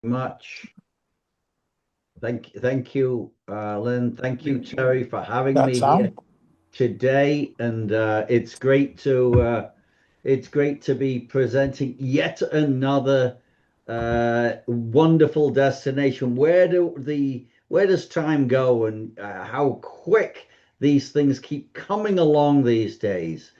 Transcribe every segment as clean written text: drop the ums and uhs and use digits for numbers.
Much. Thank you, Lynn. Thank you, Terry, for having That me here Sam. today. And it's great to be presenting yet another wonderful destination. Where does time go, and how quick these things keep coming along these days?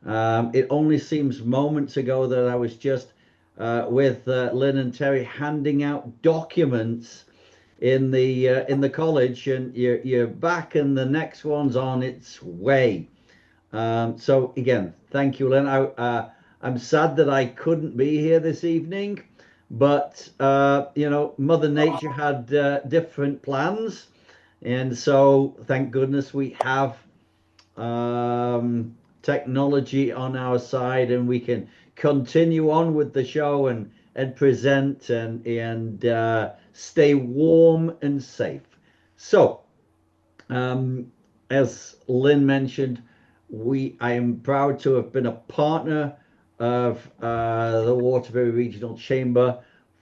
It only seems moments ago that I was just with Lynn and Terry handing out documents in the college, and you're back, and the next one's on its way. So again, thank you, Lynn. I'm sad that I couldn't be here this evening, but Mother Nature had different plans, and so thank goodness we have technology on our side, and we can continue on with the show and present and stay warm and safe. So, um, as Lynn mentioned, I am proud to have been a partner of the Waterbury Regional Chamber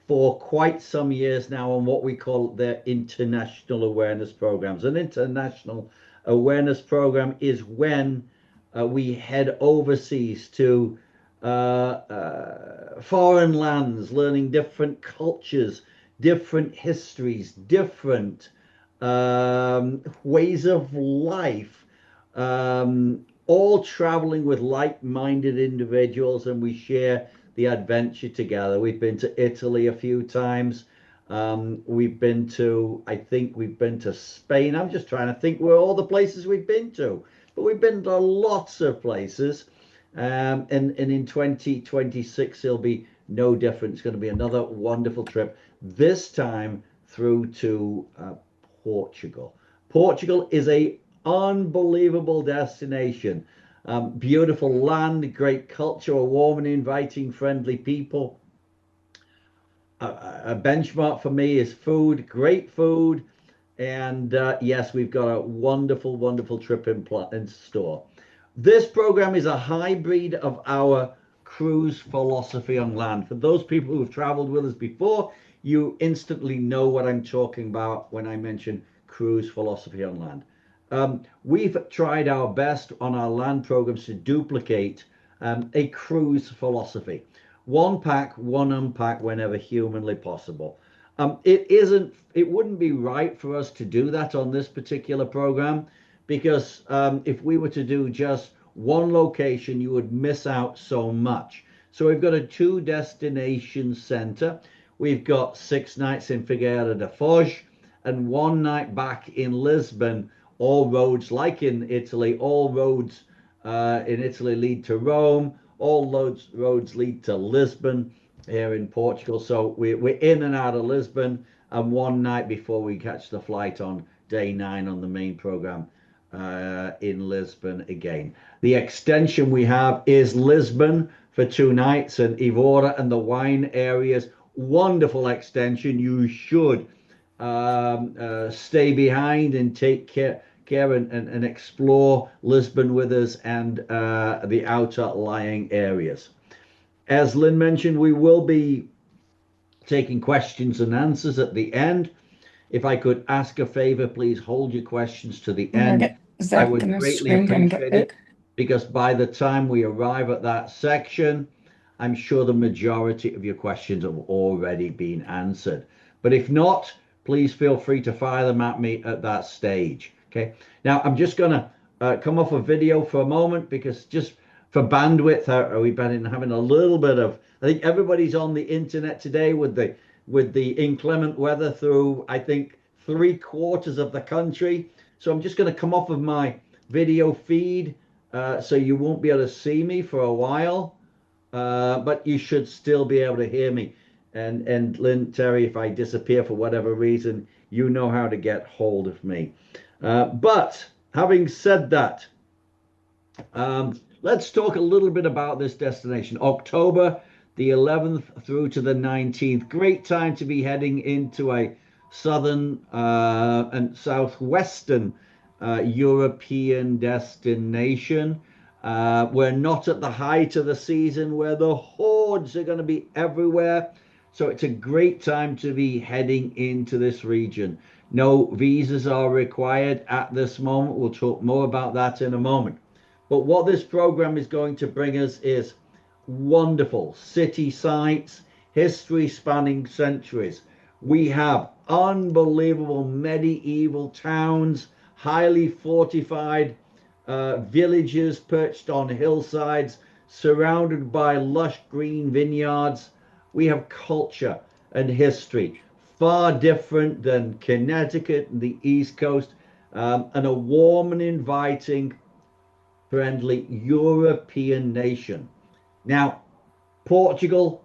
for quite some years now on what we call their international awareness programs. An international awareness program is when we head overseas to foreign lands, learning different cultures, different histories, different ways of life, all traveling with like-minded individuals, and we share the adventure together. We've been to Italy a few times. I think we've been to Spain. I'm just trying to think where all the places we've been to, but we've been to lots of places. And in 2026, it'll be no different. It's going to be another wonderful trip, this time through to Portugal. Portugal is a unbelievable destination. Beautiful land, great culture, a warm and inviting, friendly people. A benchmark for me is food, great food, and yes, we've got a wonderful, wonderful trip in store. This program is a hybrid of our cruise philosophy on land. For those people who have traveled with us before, you instantly know what I'm talking about when I mention cruise philosophy on land. We've tried our best on our land programs to duplicate a cruise philosophy. One pack, one unpack whenever humanly possible. It wouldn't be right for us to do that on this particular program, because if we were to do just one location, you would miss out so much. So we've got a two destination center. We've got 6 nights in Figueira da Foz and one night back in Lisbon. All roads, like in Italy, all roads in Italy lead to Rome. All roads lead to Lisbon here in Portugal. So we're in and out of Lisbon, and one night before we catch the flight on day 9 on the main program in Lisbon again. The extension we have is Lisbon for 2 nights, and Evora and the wine areas. Wonderful extension. You should stay behind and take care and explore Lisbon with us and the outer lying areas. As Lynn mentioned, we will be taking questions and answers at the end. If I could ask a favor, please hold your questions to the I'm gonna end. get, is I that would gonna greatly screen gonna get appreciate big? it, because by the time we arrive at that section, I'm sure the majority of your questions have already been answered. But if not, please feel free to fire them at me at that stage. Okay. Now I'm just gonna come off a video for a moment, because just for bandwidth, we've been having a little bit of. I think everybody's on the internet today with the inclement weather through, I think, 3/4 of the country. So I'm just going to come off of my video feed, so you won't be able to see me for a while, but you should still be able to hear me. And Lynn, Terry, if I disappear for whatever reason, you know how to get hold of me. But having said that, let's talk a little bit about this destination. October the 11th through to the 19th. Great time to be heading into a southern and southwestern European destination. We're not at the height of the season where the hordes are going to be everywhere. So it's a great time to be heading into this region. No visas are required at this moment. We'll talk more about that in a moment. But what this program is going to bring us is wonderful city sites, history spanning centuries. We have unbelievable medieval towns, highly fortified villages perched on hillsides, surrounded by lush green vineyards. We have culture and history far different than Connecticut and the East Coast, and a warm and inviting, friendly European nation. Now, Portugal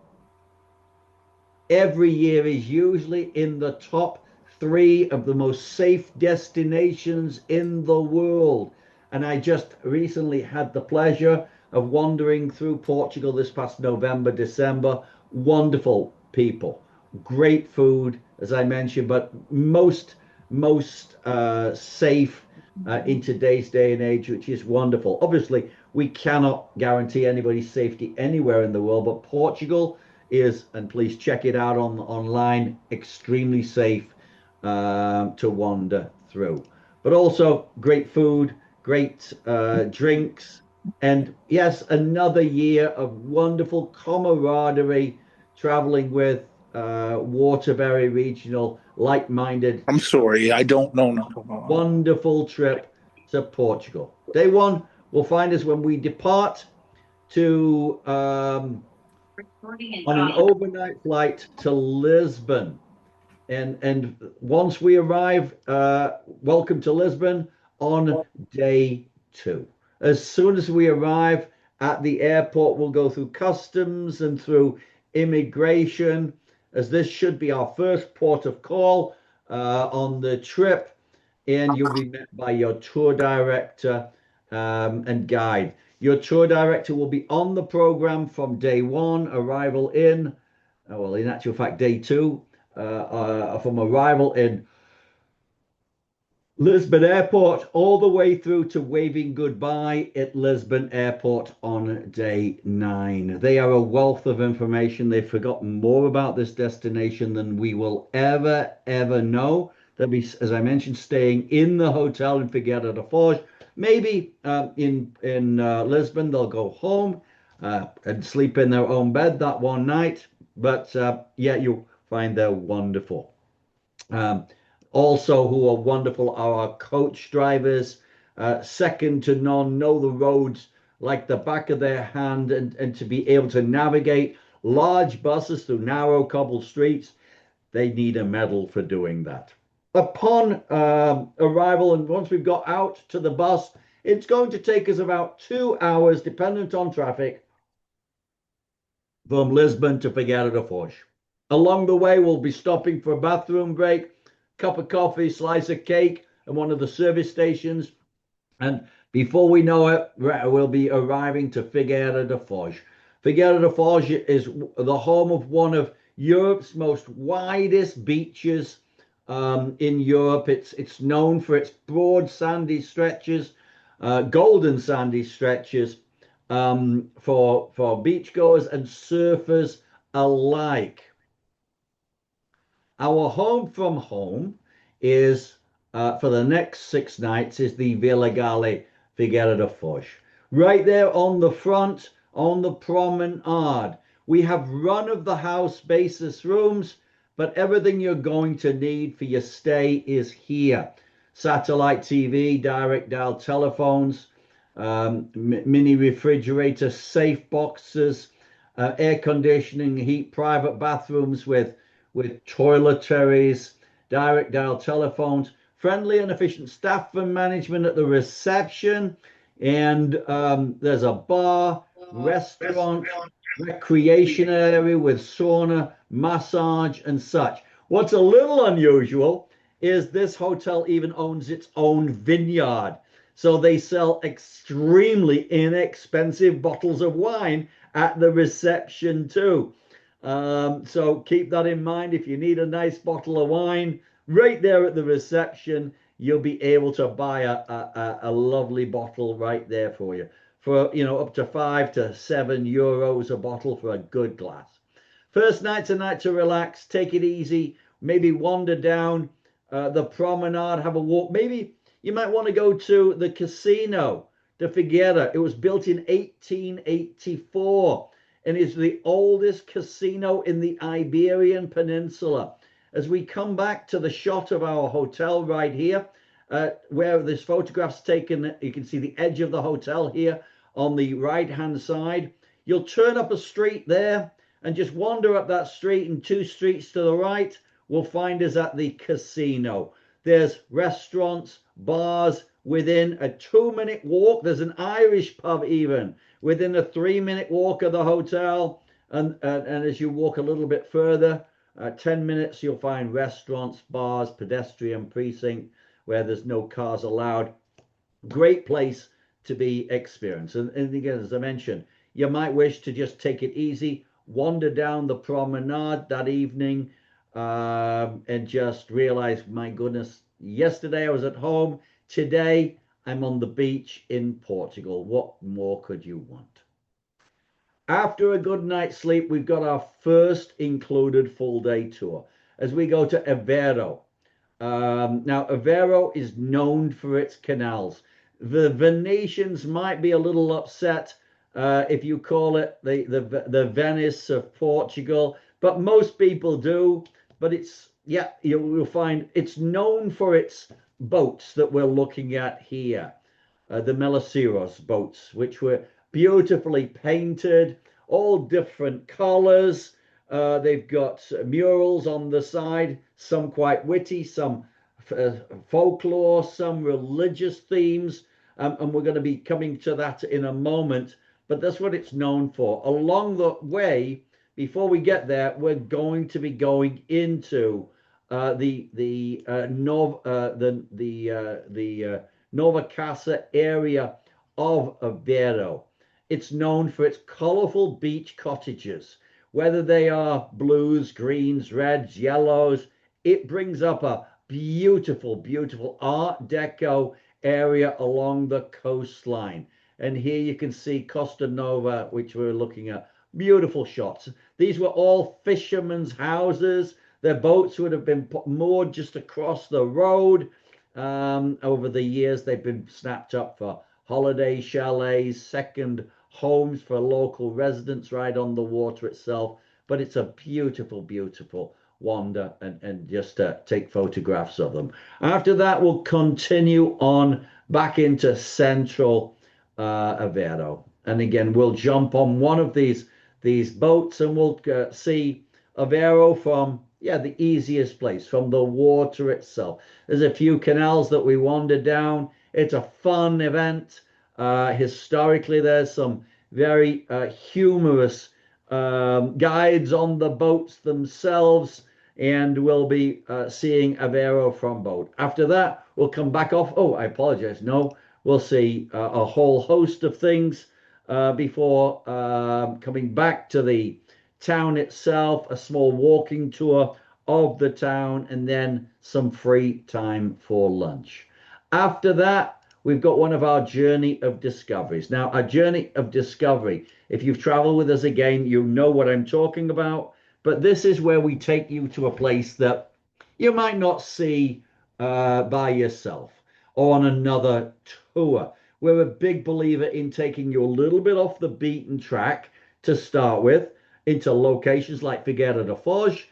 every year is usually in the top three of the most safe destinations in the world. And I just recently had the pleasure of wandering through Portugal this past November, December. Wonderful people, great food, as I mentioned, but most safe in today's day and age, which is wonderful. Obviously, we cannot guarantee anybody's safety anywhere in the world, but Portugal is, and please check it out online, extremely safe to wander through. But also great food, great drinks, and yes, another year of wonderful camaraderie traveling with Waterbury Regional, like-minded, I'm sorry, I don't know nothing about it. wonderful trip to Portugal. Day one will find us when we depart to on an overnight flight to Lisbon. And once we arrive, welcome to Lisbon on day two. As soon as we arrive at the airport, we'll go through customs and through immigration, as this should be our first port of call on the trip. And you'll be met by your tour director and guide. Your tour director will be on the program from day one, arrival in, well, in actual fact, day two, from arrival in Lisbon Airport all the way through to waving goodbye at Lisbon Airport on day nine. They are a wealth of information. They've forgotten more about this destination than we will ever know. They'll be, as I mentioned, staying in the hotel in Figueira da Foz. Maybe in Lisbon they'll go home and sleep in their own bed that one night. But yeah, you'll find they're wonderful. Um, Also, who are wonderful are our coach drivers, second to none, know the roads like the back of their hand, and to be able to navigate large buses through narrow cobbled streets, they need a medal for doing that. Upon arrival, and once we've got out to the bus, it's going to take us about 2 hours, dependent on traffic, from Lisbon to Figueira da Foz. Along the way, we'll be stopping for a bathroom break, cup of coffee, slice of cake, and one of the service stations. And before we know it, we'll be arriving to Figueira da Foz. Figueira da Foz is the home of one of Europe's most widest beaches in Europe. It's known for its broad sandy stretches, golden sandy stretches for beachgoers and surfers alike. Our home from home is for the next 6 nights is the Villa Gale Figueira da Foz. Right there on the front, on the promenade, we have run of the house basis rooms, but everything you're going to need for your stay is here. Satellite TV, direct dial telephones, mini refrigerator, safe boxes, air conditioning, heat, private bathrooms with toiletries, direct dial telephones, friendly and efficient staff and management at the reception, and there's a bar, restaurant, recreation area with sauna, massage, and such. What's a little unusual is this hotel even owns its own vineyard. So they sell extremely inexpensive bottles of wine at the reception too. So keep that in mind. If you need a nice bottle of wine, right there at the reception, you'll be able to buy a lovely bottle right there for you for up to €5 to €7 a bottle for a good glass. First night's a night to relax, take it easy, maybe wander down the promenade, have a walk. Maybe you might want to go to the casino de Figueira. It was built in 1884 and is the oldest casino in the Iberian Peninsula. As we come back to the shot of our hotel right here, where this photograph's taken, you can see the edge of the hotel here on the right-hand side. You'll turn up a street there and just wander up that street, and 2 streets to the right will find us at the casino. There's restaurants, bars within a 2-minute walk. There's an Irish pub even within a 3-minute walk of the hotel. And as you walk a little bit further, 10 minutes, you'll find restaurants, bars, pedestrian precinct where there's no cars allowed. Great place to be experienced. And again, as I mentioned, you might wish to just take it easy, wander down the promenade that evening, and just realize, my goodness, yesterday I was at home. Today I'm on the beach in Portugal. What more could you want? After a good night's sleep, we've got our first included full day tour as we go to Aveiro. Now, Aveiro is known for its canals. The Venetians might be a little upset if you call it the Venice of Portugal, but most people do. But it's, yeah, you'll find it's known for its boats that we're looking at here, the Melaceiros boats, which were beautifully painted, all different colors. They've got murals on the side, some quite witty, some folklore, some religious themes, and we're going to be coming to that in a moment. But that's what it's known for. Along the way, before we get there, we're going to be going into the Nova Casa area of Aveiro. It's known for its colorful beach cottages, whether they are blues, greens, reds, yellows. It brings up a beautiful, beautiful Art Deco area along the coastline. And here you can see Costa Nova, which we're looking at. Beautiful shots. These were all fishermen's houses. Their boats would have been moored just across the road. Over the years, they've been snapped up for holiday chalets, second homes for local residents right on the water itself. But it's a beautiful, beautiful wander and just take photographs of them. After that, we'll continue on back into central Aveiro. And again, we'll jump on one of these boats and we'll see Aveiro from, the easiest place, from the water itself. There's a few canals that we wander down. It's a fun event. Historically, there's some very humorous guides on the boats themselves, and we'll be seeing Aveiro from boat. After that, we'll come back off. Oh, I apologize. No, we'll see a whole host of things before coming back to the town itself, a small walking tour of the town, and then some free time for lunch. After that, we've got one of our journey of discoveries. Now, our journey of discovery, if you've traveled with us again, you know what I'm talking about. But this is where we take you to a place that you might not see by yourself or on another tour. We're a big believer in taking you a little bit off the beaten track to start with, into locations like Figueira da Foz,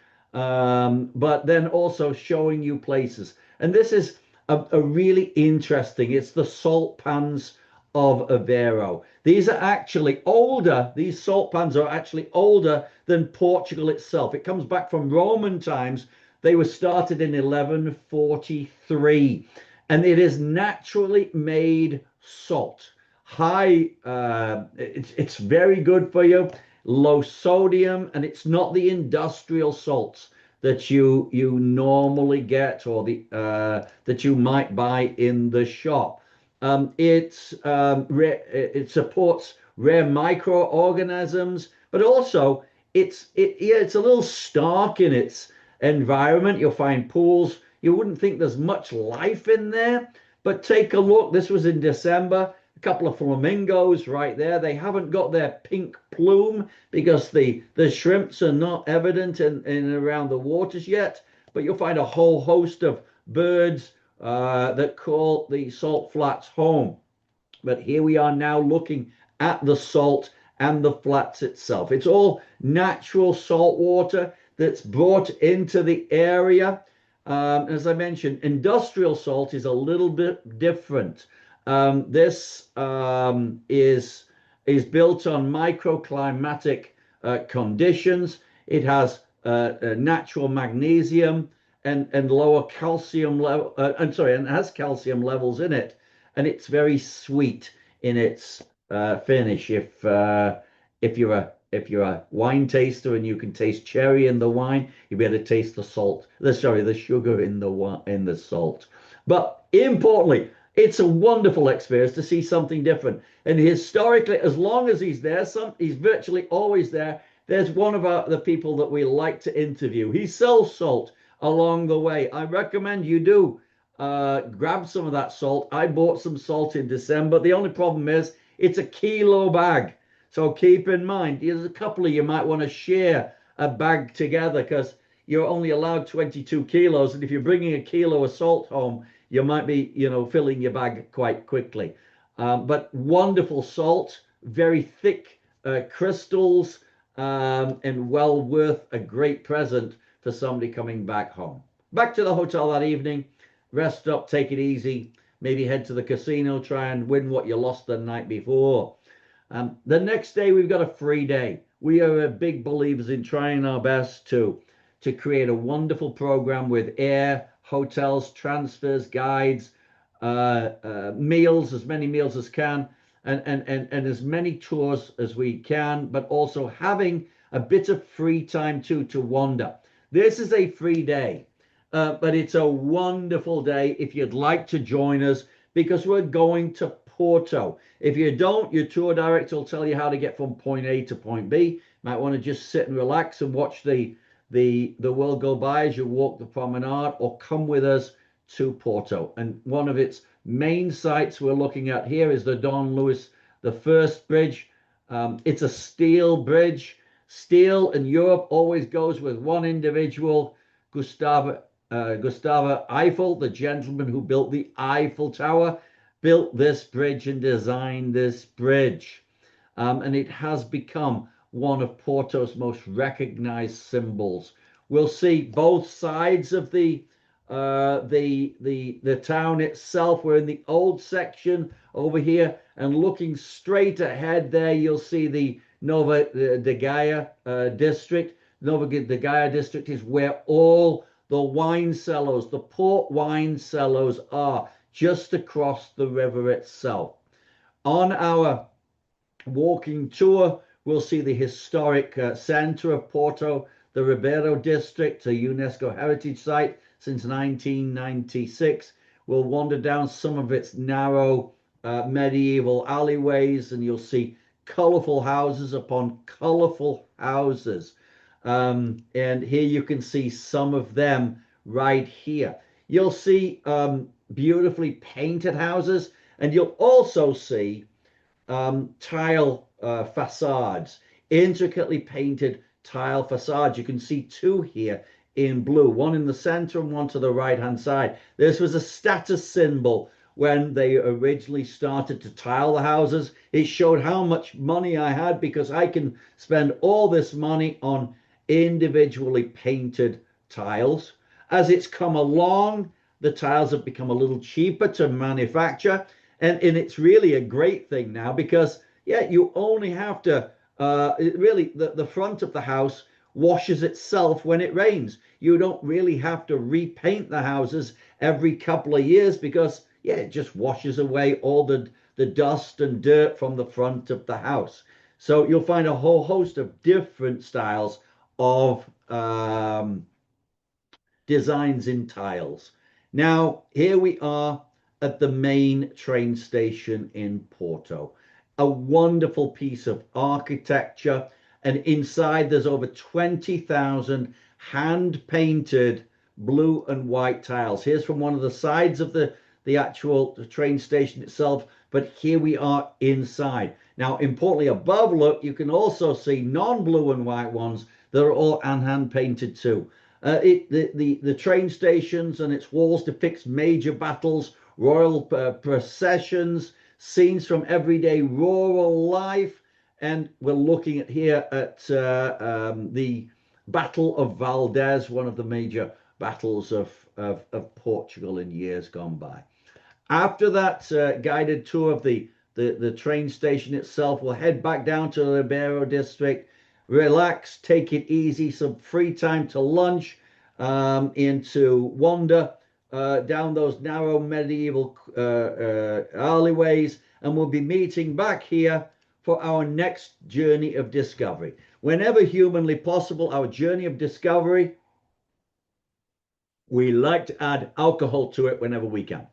but then also showing you places. And this is a really interesting, it's the salt pans of Aveiro. These are actually older, these salt pans are actually older than Portugal itself. It comes back from Roman times. They were started in 1143, and it is naturally made salt. It's very good for you, low sodium, and it's not the industrial salts that you normally get or that you might buy in the shop. It supports rare microorganisms, but also it's a little stark in its environment. You'll find pools. You wouldn't think there's much life in there, but take a look. This was in December. A couple of flamingos right there. They haven't got their pink plume because the shrimps are not evident in and around the waters yet, but you'll find a whole host of birds that call the salt flats home. But here we are now looking at the salt and the flats itself. It's all natural salt water that's brought into the area. As I mentioned, industrial salt is a little bit different. This is built on microclimatic conditions. It has natural magnesium and lower calcium level. And has calcium levels in it, and it's very sweet in its finish. If you're a wine taster and you can taste cherry in the wine, you better taste the salt. The sugar in the salt. But importantly, it's a wonderful experience to see something different. And historically, as long as he's there, he's virtually always there. There's one of the people that we like to interview. He sells salt along the way. I recommend you do grab some of that salt. I bought some salt in December. The only problem is it's a kilo bag. So keep in mind, there's a couple of you might want to share a bag together because you're only allowed 22 kilos. And if you're bringing a kilo of salt home, you might be, filling your bag quite quickly. But wonderful salt, very thick crystals, and well worth a great present for somebody coming back home. Back to the hotel that evening, rest up, take it easy, maybe head to the casino, try and win what you lost the night before. The next day, we've got a free day. We are big believers in trying our best to create a wonderful program with air, hotels, transfers, guides, meals, as many meals as can, and as many tours as we can, but also having a bit of free time too to wander. This is a free day, but it's a wonderful day if you'd like to join us because we're going to Porto. If you don't, your tour director will tell you how to get from point A to point B. Might want to just sit and relax and watch the world go by as you walk the promenade, or come with us to Porto. And one of its main sites we're looking at here is the Don Luis I Bridge. It's a steel bridge. Steel in Europe always goes with one individual, Gustave Eiffel, the gentleman who built the Eiffel Tower, built this bridge and designed this bridge. And it has become one of Porto's most recognized symbols. We'll see both sides of the town itself. We're in the old section over here, and looking straight ahead there, you'll see the Nova de Gaia district. Nova de Gaia district is where all the wine cellars, the port wine cellars are, just across the river itself. On our walking tour, we'll see the historic center of Porto, the Ribeiro district, a UNESCO heritage site since 1996. We'll wander down some of its narrow medieval alleyways, and you'll see colorful houses upon colorful houses. And here you can see some of them right here. You'll see beautifully painted houses, and you'll also see tile facades, intricately painted tile facades. You can see two here in blue, one in the center and one to the right hand side. This was a status symbol when they originally started to tile the houses. It showed how much money I had because I can spend all this money on individually painted tiles. As it's come along, the tiles have become a little cheaper to manufacture, and it's really a great thing now because, yeah, you only have to, the front of the house washes itself when it rains. You don't really have to repaint the houses every couple of years because, yeah, it just washes away all the dust and dirt from the front of the house. So you'll find a whole host of different styles of designs in tiles. Now, here we are at the main train station in Porto. A wonderful piece of architecture. And inside there's over 20,000 hand-painted blue and white tiles. Here's from one of the sides of the actual train station itself, but here we are inside. Now, importantly, above, look, you can also see non-blue and white ones that are all hand painted too. The train stations and its walls depict major battles, royal processions, scenes from everyday rural life, and we're looking at here at the Battle of Valdez, one of the major battles of Portugal in years gone by. After that guided tour of the train station itself, we'll head back down to the Ribeiro district, relax, take it easy, some free time to lunch, into wander down those narrow medieval alleyways, and we'll be meeting back here for our next journey of discovery. Whenever humanly possible, our journey of discovery, we like to add alcohol to it whenever we can.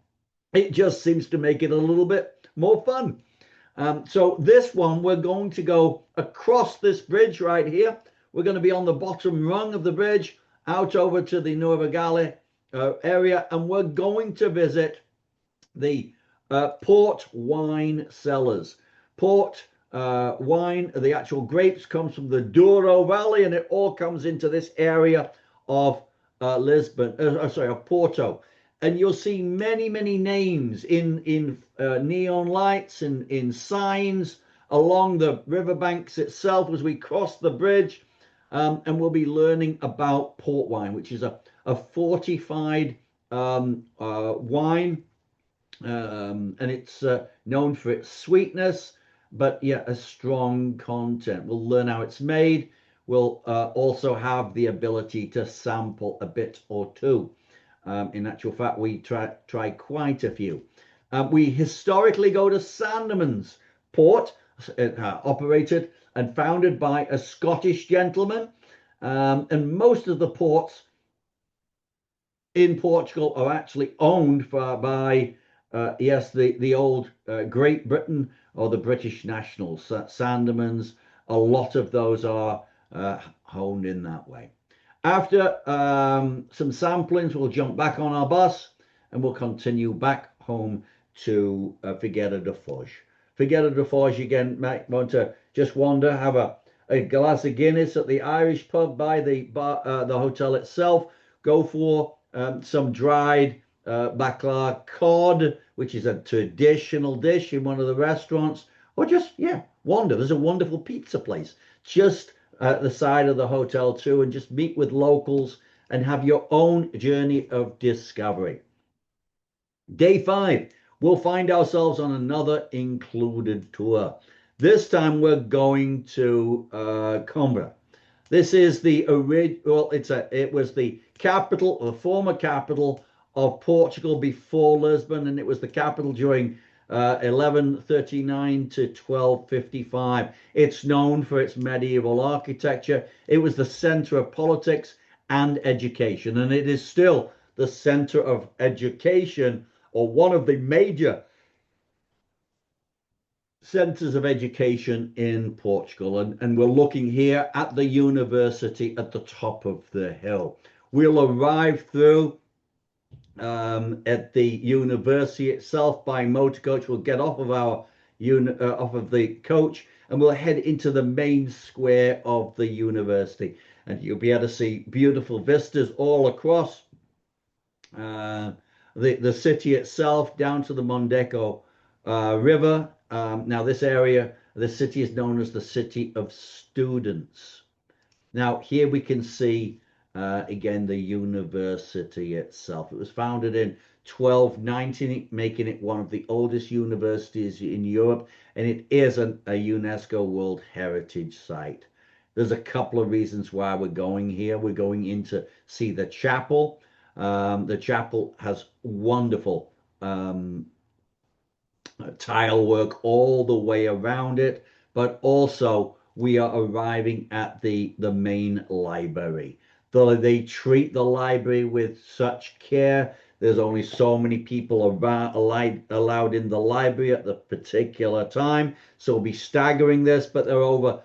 It just seems to make it a little bit more fun. So this one, we're going to go across this bridge right here. We're going to be on the bottom rung of the bridge, out over to the Nueva Gale area, and we're going to visit the port wine cellars. Port wine, the actual grapes, comes from the Douro Valley, and it all comes into this area of of Porto. And you'll see many, many names in neon lights and in signs along the riverbanks itself as we cross the bridge. And we'll be learning about port wine, which is a fortified wine. And it's known for its sweetness, but a strong content. We'll learn how it's made. We'll also have the ability to sample a bit or two. In actual fact, we try quite a few. We historically go to Sandeman's port, operated and founded by a Scottish gentleman. And most of the ports in Portugal are actually owned by the old Great Britain or the British nationals. Sandeman's, a lot of those are honed in that way. After some samplings, we'll jump back on our bus and we'll continue back home to Figueira da Foz. Figueira da Foz, again, might want to just wander, have a glass of Guinness at the Irish pub by the hotel itself, go for some dried bacala cod, which is a traditional dish in one of the restaurants, or just, wander. There's a wonderful pizza place just at the side of the hotel too, and just meet with locals and have your own journey of discovery. Day 5, we'll find ourselves on another included tour. This time we're going to Coimbra. This is the original. It was the capital, the former capital of Portugal before Lisbon, and it was the capital during 1139 to 1255. It's known for its medieval architecture. It was the center of politics and education, and it is still the center of education, or one of the major centers of education in Portugal. And we're looking here at the university at the top of the hill. We'll arrive through at the university itself by motor coach. We'll get off of off of the coach, and we'll head into the main square of the university, and you'll be able to see beautiful vistas all across the city itself, down to the Mondego River. Now this area, the city is known as the City of Students. Now here we can see again the university itself. It was founded in 1290, making it one of the oldest universities in Europe, and it is a UNESCO World Heritage Site. There's a couple of reasons why we're going here. We're going in to see the chapel. The chapel has wonderful tile work all the way around it, but also we are arriving at the main library. Though they treat the library with such care, there's only so many people allowed in the library at the particular time, so we'll be staggering this, but there are over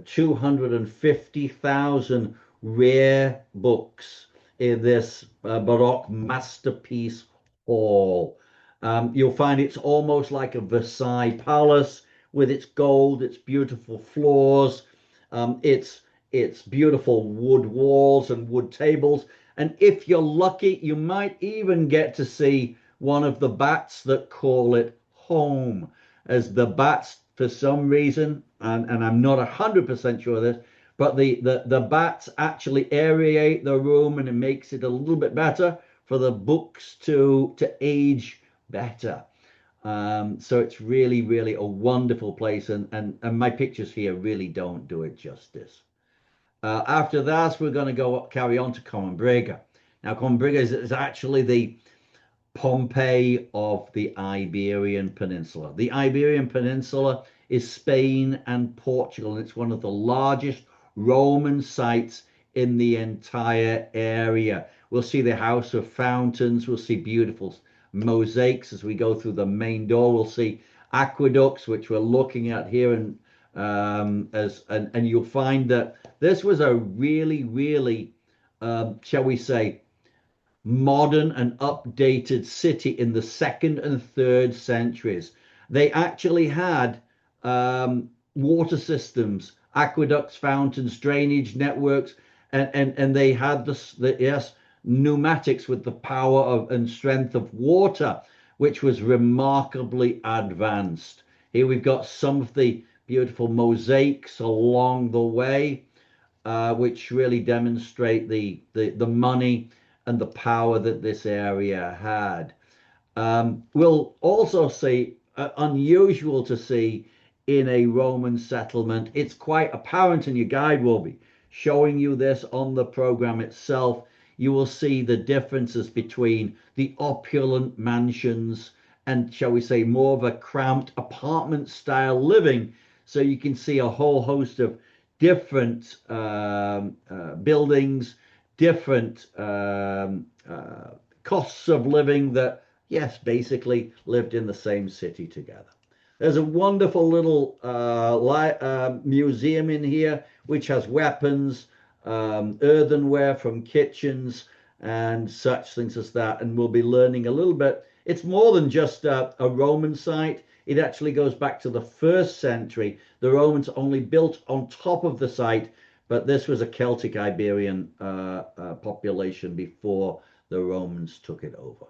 250,000 rare books in this Baroque masterpiece hall. You'll find it's almost like a Versailles palace with its gold, its beautiful floors, its beautiful wood walls and wood tables. And if you're lucky, you might even get to see one of the bats that call it home, as the bats, for some reason, and I'm not 100% sure of this, but the bats actually aerate the room, and it makes it a little bit better for the books to age better. So it's really, really a wonderful place, and my pictures here really don't do it justice. After that, we're going to carry on to Combrega. Now, Combrega is actually the Pompeii of the Iberian Peninsula. The Iberian Peninsula is Spain and Portugal, and it's one of the largest Roman sites in the entire area. We'll see the House of Fountains, we'll see beautiful mosaics as we go through the main door. We'll see aqueducts, which we're looking at here, and you'll find that this was a really, really, shall we say, modern and updated city in the second and third centuries. They actually had water systems, aqueducts, fountains, drainage networks, and they had yes, pneumatics with the power of and strength of water, which was remarkably advanced. Here we've got some of the beautiful mosaics along the way, which really demonstrate the money and the power that this area had. We'll also see, unusual to see in a Roman settlement. It's quite apparent, and your guide will be showing you this on the program itself. You will see the differences between the opulent mansions and, shall we say, more of a cramped apartment style living. So you can see a whole host of different buildings, different costs of living that, yes, basically lived in the same city together. There's a wonderful little museum in here, which has weapons, earthenware from kitchens, and such things as that. And we'll be learning a little bit. It's more than just a Roman site. It actually goes back to the 1st century. The Romans only built on top of the site, but this was a Celtic Iberian population before the Romans took it over.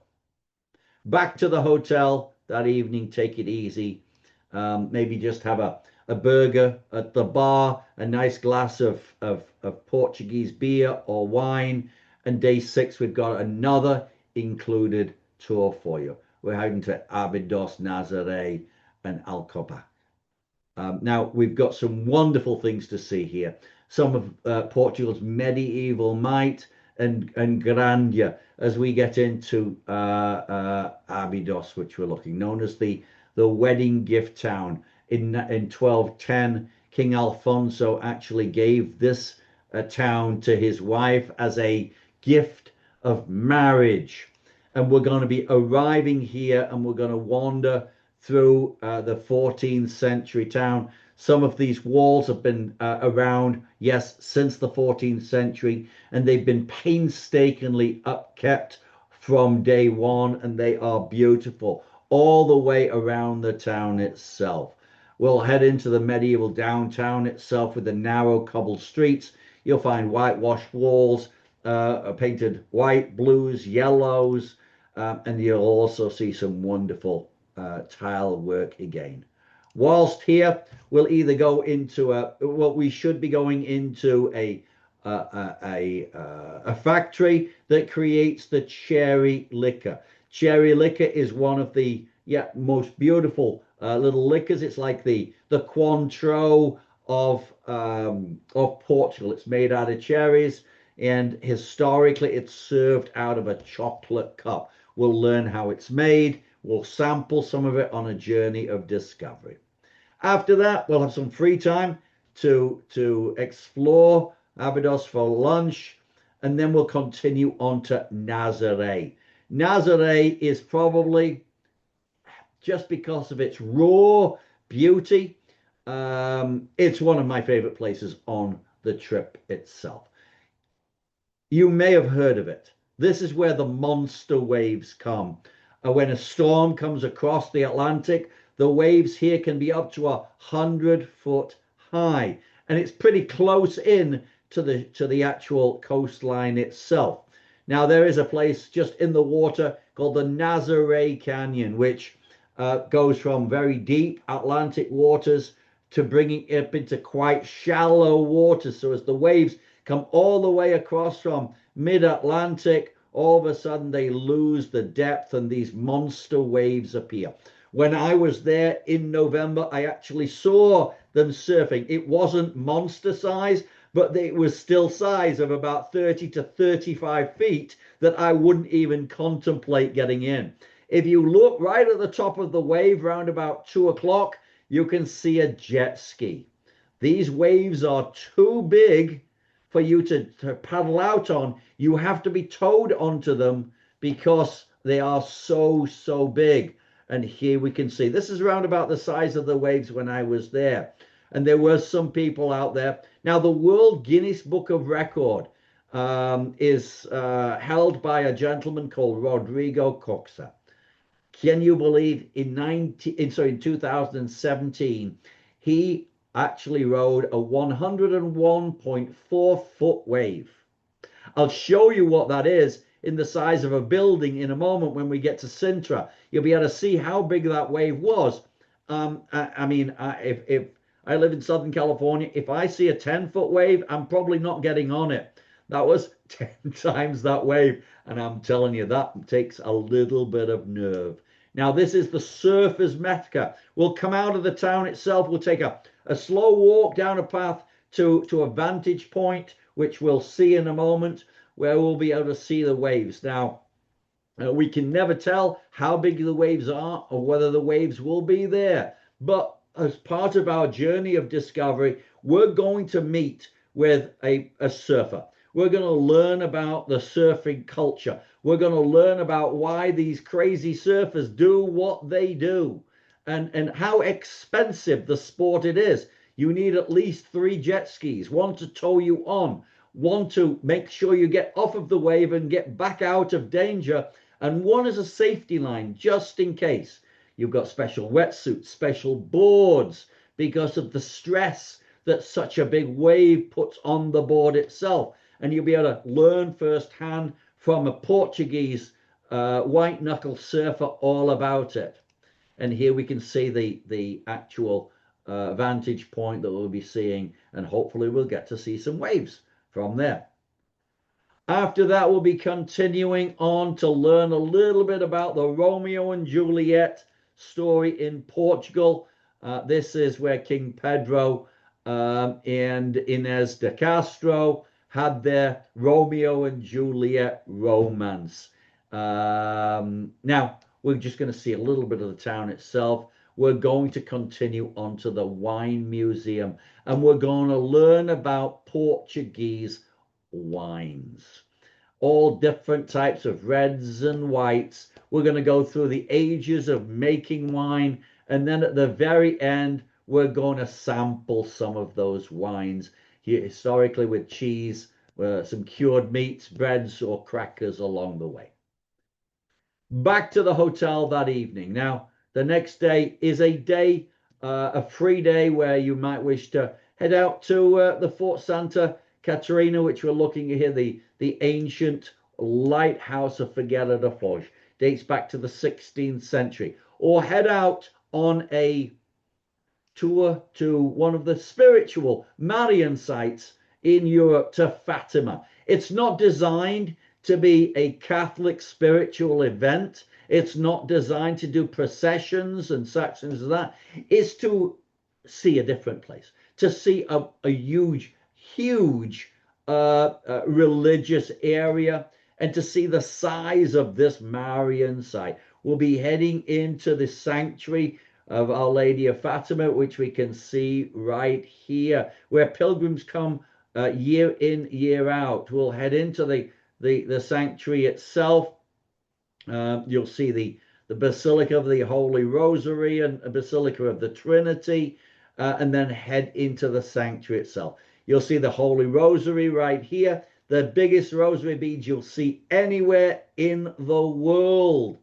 Back to the hotel that evening, take it easy. Maybe just have a burger at the bar, a nice glass of Portuguese beer or wine. And day 6, we've got another included tour for you. We're heading to Abidos, Nazaré, and Alcoba. Now, we've got some wonderful things to see here. Some of Portugal's medieval might and grandeur as we get into Abidos, which we're looking, known as the wedding gift town. In 1210, King Alfonso actually gave this town to his wife as a gift of marriage. And we're going to be arriving here, and we're going to wander through the 14th century town. Some of these walls have been around, yes, since the 14th century, and they've been painstakingly upkept from day one, and they are beautiful all the way around the town itself. We'll head into the medieval downtown itself with the narrow cobbled streets. You'll find whitewashed walls, painted white, blues, yellows, and you'll also see some wonderful tile work again. Whilst here, we'll either go into what we should be going into a factory that creates the cherry liquor. Cherry liquor is one of the most beautiful little liquors. It's like the Cointreau of Portugal. It's made out of cherries, and historically it's served out of a chocolate cup. We'll learn how it's made. We'll sample some of it on a journey of discovery. After that, we'll have some free time to explore Abidos for lunch, and then we'll continue on to Nazaré. Nazaré is probably, just because of its raw beauty, it's one of my favorite places on the trip itself. You may have heard of it. This is where the monster waves come. When a storm comes across the Atlantic, The waves here can be up to 100 foot high, and it's pretty close in to the actual coastline itself. Now there is a place just in the water called the Nazare Canyon, which goes from very deep Atlantic waters to bringing it up into quite shallow waters. So as the waves come all the way across from mid-Atlantic, all of a sudden they lose the depth and these monster waves appear. When I was there in November, I actually saw them surfing. It wasn't monster size, but it was still size of about 30 to 35 feet that I wouldn't even contemplate getting in. If you look right at the top of the wave around about 2 o'clock, you can see a jet ski. These waves are too big for you to paddle out on. You have to be towed onto them because they are so big. And here we can see, this is around about the size of the waves when I was there. And there were some people out there. Now, the World Guinness Book of Record is held by a gentleman called Rodrigo Coxa. Can you believe in 2017, he actually rode a 101.4 foot wave. I'll show you what that is in the size of a building in a moment when we get to Sintra. You'll be able to see how big that wave was. If I live in Southern California, if I see a 10-foot wave, I'm probably not getting on it. That was 10 times that wave. And I'm telling you, that takes a little bit of nerve. Now, this is the surfer's Mecca. We'll come out of the town itself. We'll take a slow walk down a path to a vantage point, which we'll see in a moment, where we'll be able to see the waves. Now, we can never tell how big the waves are or whether the waves will be there. But as part of our journey of discovery, we're going to meet with a surfer. We're going to learn about the surfing culture. We're going to learn about why these crazy surfers do what they do and how expensive the sport it is. You need at least 3 jet skis, one to tow you on, one to make sure you get off of the wave and get back out of danger, and one as a safety line just in case. You've got special wetsuits, special boards because of the stress that such a big wave puts on the board itself. And you'll be able to learn firsthand from a Portuguese white knuckle surfer all about it. And here we can see the actual vantage point that we'll be seeing, and hopefully we'll get to see some waves from there. After that, we'll be continuing on to learn a little bit about the Romeo and Juliet story in Portugal. This is where King Pedro and Inez de Castro had their Romeo and Juliet romance. Now, we're just going to see a little bit of the town itself. We're going to continue on to the wine museum, and we're going to learn about Portuguese wines. All different types of reds and whites. We're going to go through the ages of making wine, and then at the very end, we're going to sample some of those wines here historically with cheese, some cured meats, breads, or crackers along the way. Back to the hotel that evening. Now, the next day is a day, a free day where you might wish to head out to the Fort Santa Catarina, which we're looking at here, the ancient lighthouse of Figueira da Foz. Dates back to the 16th century. Or head out on a tour to one of the spiritual Marian sites in Europe, to Fatima. It's not designed to be a Catholic spiritual event. It's not designed to do processions and such things as that. It's to see a different place, to see a huge religious area, and to see the size of this Marian site. We'll be heading into the sanctuary of Our Lady of Fatima, which we can see right here, where pilgrims come year in, year out. We'll head into the sanctuary itself. You'll see the Basilica of the Holy Rosary and a Basilica of the Trinity, and then head into the sanctuary itself. You'll see the Holy Rosary right here, the biggest rosary beads you'll see anywhere in the world.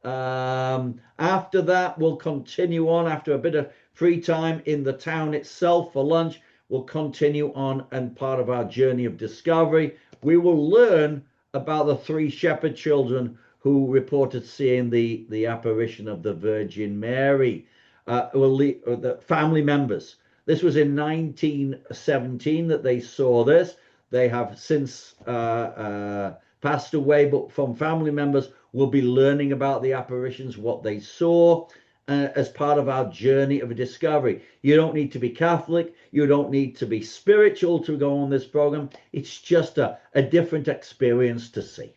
After that, we'll continue on after a bit of free time in the town itself for lunch. We'll continue on and part of our journey of discovery. We will learn about the three shepherd children who reported seeing the apparition of the Virgin Mary. The family members. This was in 1917 that they saw this. They have since passed away, but from family members, we'll be learning about the apparitions, what they saw, as part of our journey of a discovery. You don't need to be Catholic. You don't need to be spiritual to go on this program. It's just a different experience to see.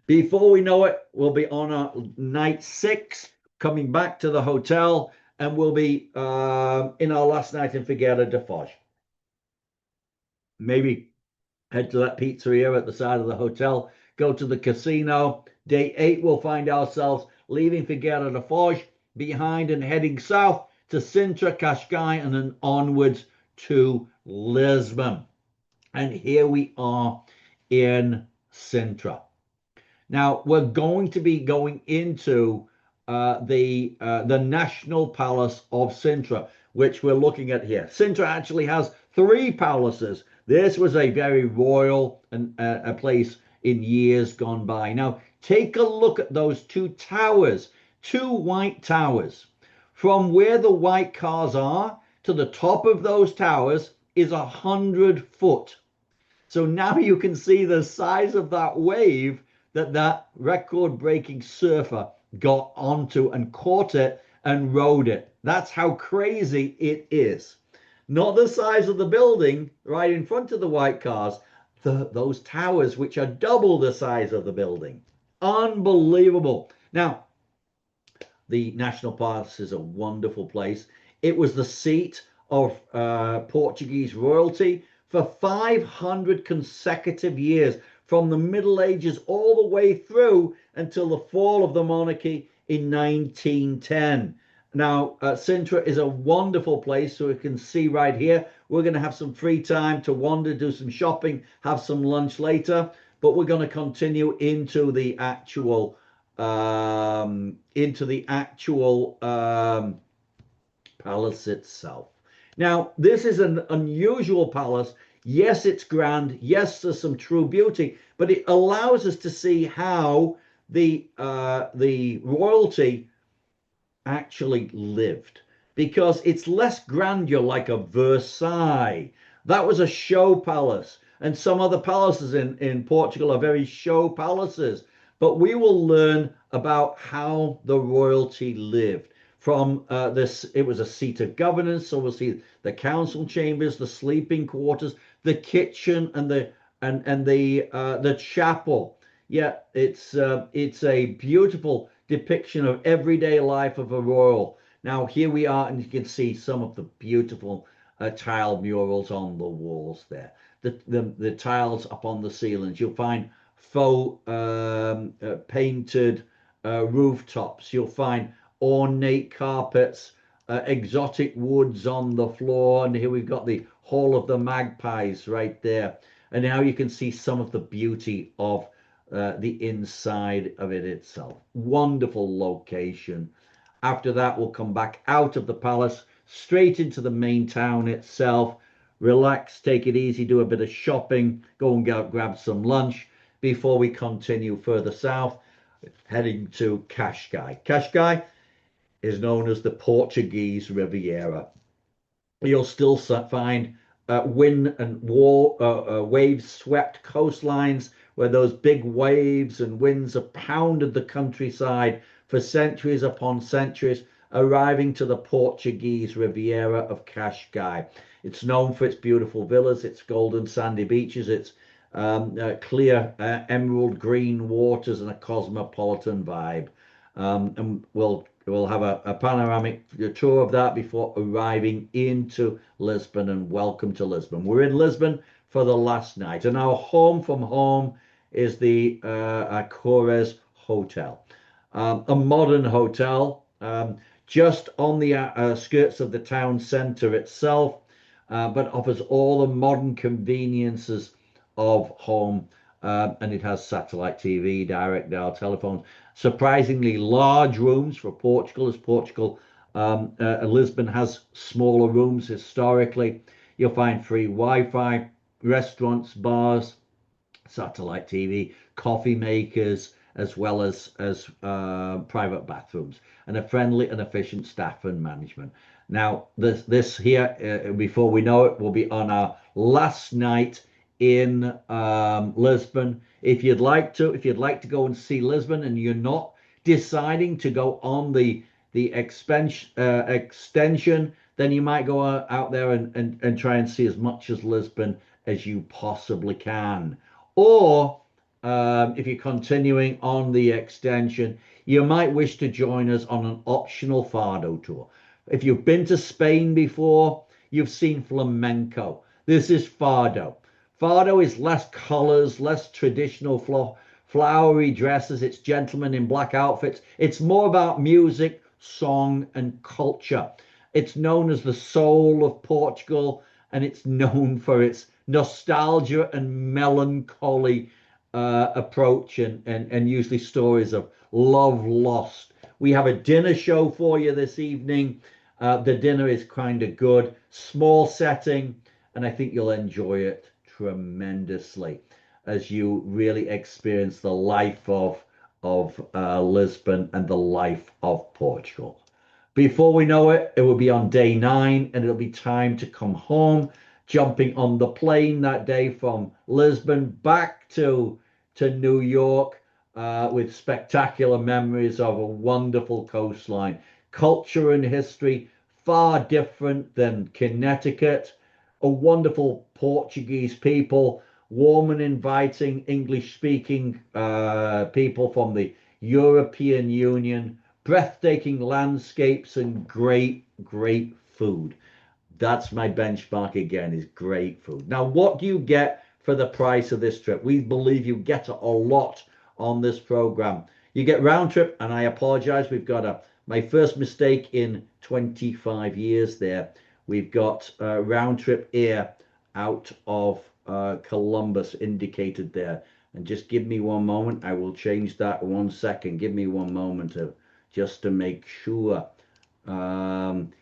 Before we know it, we'll be on our night 6, coming back to the hotel, and we'll be in our last night in Figueira da Foz. Maybe head to that pizzeria at the side of the hotel, go to the casino. Day 8, we'll find ourselves leaving Figueira da Foz behind and heading south to Sintra, Cascais, and then onwards to Lisbon. And here we are in Sintra. Now, we're going to be going into the National Palace of Sintra, which we're looking at here. Sintra actually has 3 palaces. This was a very royal and a place in years gone by. Now, take a look at those 2 towers, 2 white towers. From where the white cars are to the top of those towers is 100 foot. So now you can see the size of that wave that record-breaking surfer got onto and caught it and rode it. That's how crazy it is. Not the size of the building right in front of the white cars, those towers, which are double the size of the building. Unbelievable. Now, the National Palace is a wonderful place. It was the seat of Portuguese royalty for 500 consecutive years, from the Middle Ages all the way through until the fall of the monarchy in 1910. Now, Sintra is a wonderful place, so you can see right here. We're going to have some free time to wander, do some shopping, have some lunch later, but we're going to continue into the actual palace itself. Now, this is an unusual palace. Yes, it's grand. Yes, there's some true beauty, but it allows us to see how the royalty actually lived, because it's less grandeur like a Versailles. That was a show palace, and some other palaces in Portugal are very show palaces. But we will learn about how the royalty lived. From this, it was a seat of governance, so we'll see the council chambers, the sleeping quarters, the kitchen, and the chapel. Yeah, it's a beautiful depiction of everyday life of a royal. Now here we are, and you can see some of the beautiful tile murals on the walls there. The tiles up on the ceilings. You'll find faux painted rooftops. You'll find ornate carpets, exotic woods on the floor, and here we've got the Hall of the Magpies right there. And now you can see some of the beauty of the inside of it itself. Wonderful location. After that, we'll come back out of the palace, straight into the main town itself. Relax, take it easy, do a bit of shopping, go and grab some lunch before we continue further south, heading to Cascais. Cascais is known as the Portuguese Riviera. You'll still find wind and wave-swept coastlines where those big waves and winds have pounded the countryside for centuries upon centuries, arriving to the Portuguese Riviera of Cascais. It's known for its beautiful villas, its golden sandy beaches, its clear emerald green waters, and a cosmopolitan vibe. And we'll have a panoramic tour of that before arriving into Lisbon. And welcome to Lisbon. We're in Lisbon for the last night, and our home from home is the Cores Hotel, a modern hotel just on the skirts of the town centre itself, but offers all the modern conveniences of home and it has satellite TV, direct dial telephones, surprisingly large rooms for Portugal, as Portugal, Lisbon has smaller rooms historically. You'll find free Wi-Fi, restaurants, bars, satellite TV, coffee makers, as well as private bathrooms, and a friendly and efficient staff and management. Now, this here, before we know it, will be on our last night in Lisbon. If you'd like to go and see Lisbon, and you're not deciding to go on the extension, then you might go out there and try and see as much as Lisbon as you possibly can. Or if you're continuing on the extension, you might wish to join us on an optional Fado tour. If you've been to Spain before, you've seen flamenco. This is Fado. Fado is less colors, less traditional flowery dresses. It's gentlemen in black outfits. It's more about music, song, and culture. It's known as the soul of Portugal, and it's known for its nostalgia and melancholy approach, and usually stories of love lost. We have a dinner show for you this evening. The dinner is kind of good, small setting, and I think you'll enjoy it tremendously as you really experience the life of Lisbon and the life of Portugal. Before we know it, it will be on day 9, and it'll be time to come home, jumping on the plane that day from Lisbon back to New York, with spectacular memories of a wonderful coastline. Culture and history far different than Connecticut. A wonderful Portuguese people, warm and inviting English-speaking people from the European Union, breathtaking landscapes, and great food. That's my benchmark again, is great food. Now, what do you get for the price of this trip? We believe you get a lot on this program. You get round trip, and I apologize, we've got my first mistake in 25 years there. We've got round trip air out of Columbus indicated there. And just give me one moment. I will change that 1 second. Give me one moment just to make sure.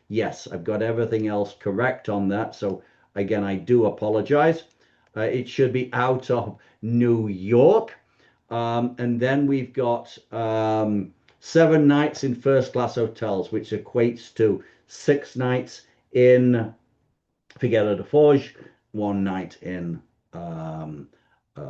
Yes, I've got everything else correct on that. So again, I do apologize. It should be out of New York. And then we've got 7 nights in first class hotels, which equates to 6 nights in Figueira da Foz, 1 night in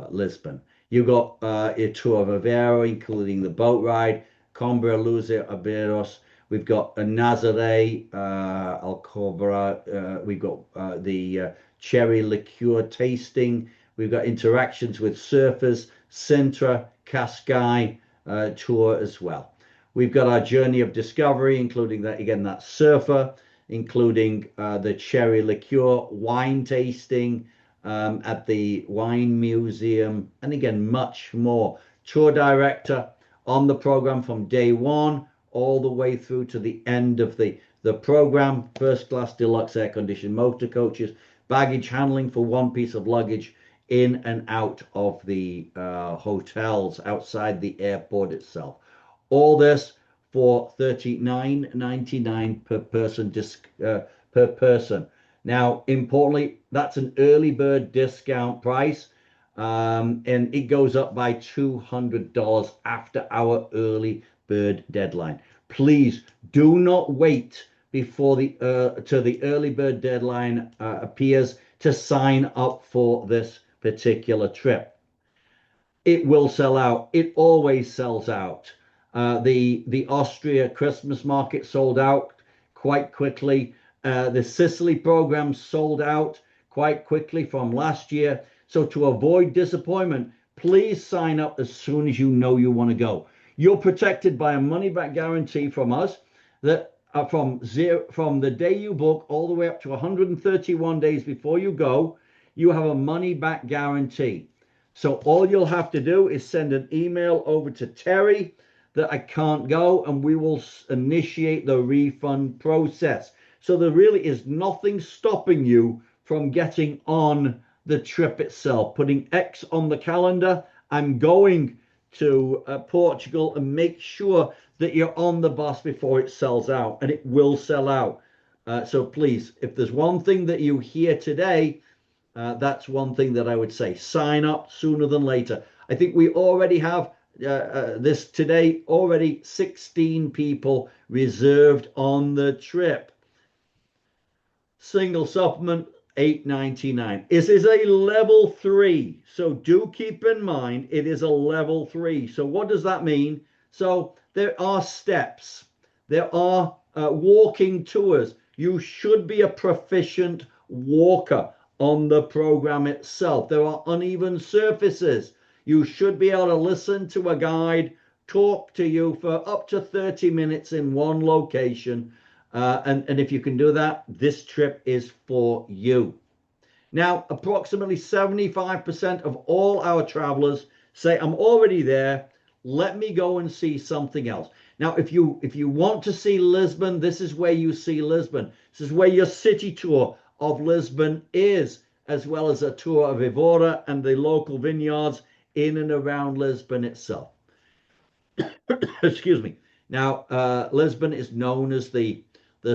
Lisbon. You got a tour of Aveiro, including the boat ride, Coimbra, Luzia, Abeiros. We've got a Nazaré, Alcobra. We've got the cherry liqueur tasting. We've got interactions with surfers, Sintra, Cascais tour as well. We've got our journey of discovery, including that surfer, including the cherry liqueur wine tasting at the wine museum, and again, much more. Tour director on the program from day 1 all the way through to the end of the program. First class deluxe air conditioned motor coaches, baggage handling for 1 piece of luggage in and out of the hotels outside the airport itself. All this for $39.99 per person. Now, importantly, that's an early bird discount price, and it goes up by $200 after our early bird deadline. Please do not wait before the early bird deadline appears to sign up for this particular trip. It will sell out. It always sells out. The Austria Christmas market sold out quite quickly. The Sicily program sold out quite quickly from last year. So to avoid disappointment, please sign up as soon as you know you want to go. You're protected by a money-back guarantee from us that from the day you book all the way up to 131 days before you go, you have a money-back guarantee. So all you'll have to do is send an email over to Terry that I can't go, and we will initiate the refund process. So there really is nothing stopping you from getting on the trip itself, putting X on the calendar. I'm going to Portugal, and make sure that you're on the bus before it sells out, and it will sell out. So please, if there's one thing that you hear today, that's one thing that I would say. Sign up sooner than later. I think we already have this today, already 16 people reserved on the trip. Single supplement, $8.99. This is a level 3, so do keep in mind it is a level 3. So what does that mean? So there are steps, there are walking tours. You should be a proficient walker on the program itself. There are uneven surfaces. You should be able to listen to a guide talk to you for up to 30 minutes in one location. And if you can do that, this trip is for you. Now, approximately 75% of all our travelers say, I'm already there, let me go and see something else. Now, if you want to see Lisbon, this is where you see Lisbon. This is where your city tour of Lisbon is, as well as a tour of Evora and the local vineyards in and around Lisbon itself. Excuse me. Now, Lisbon is known as the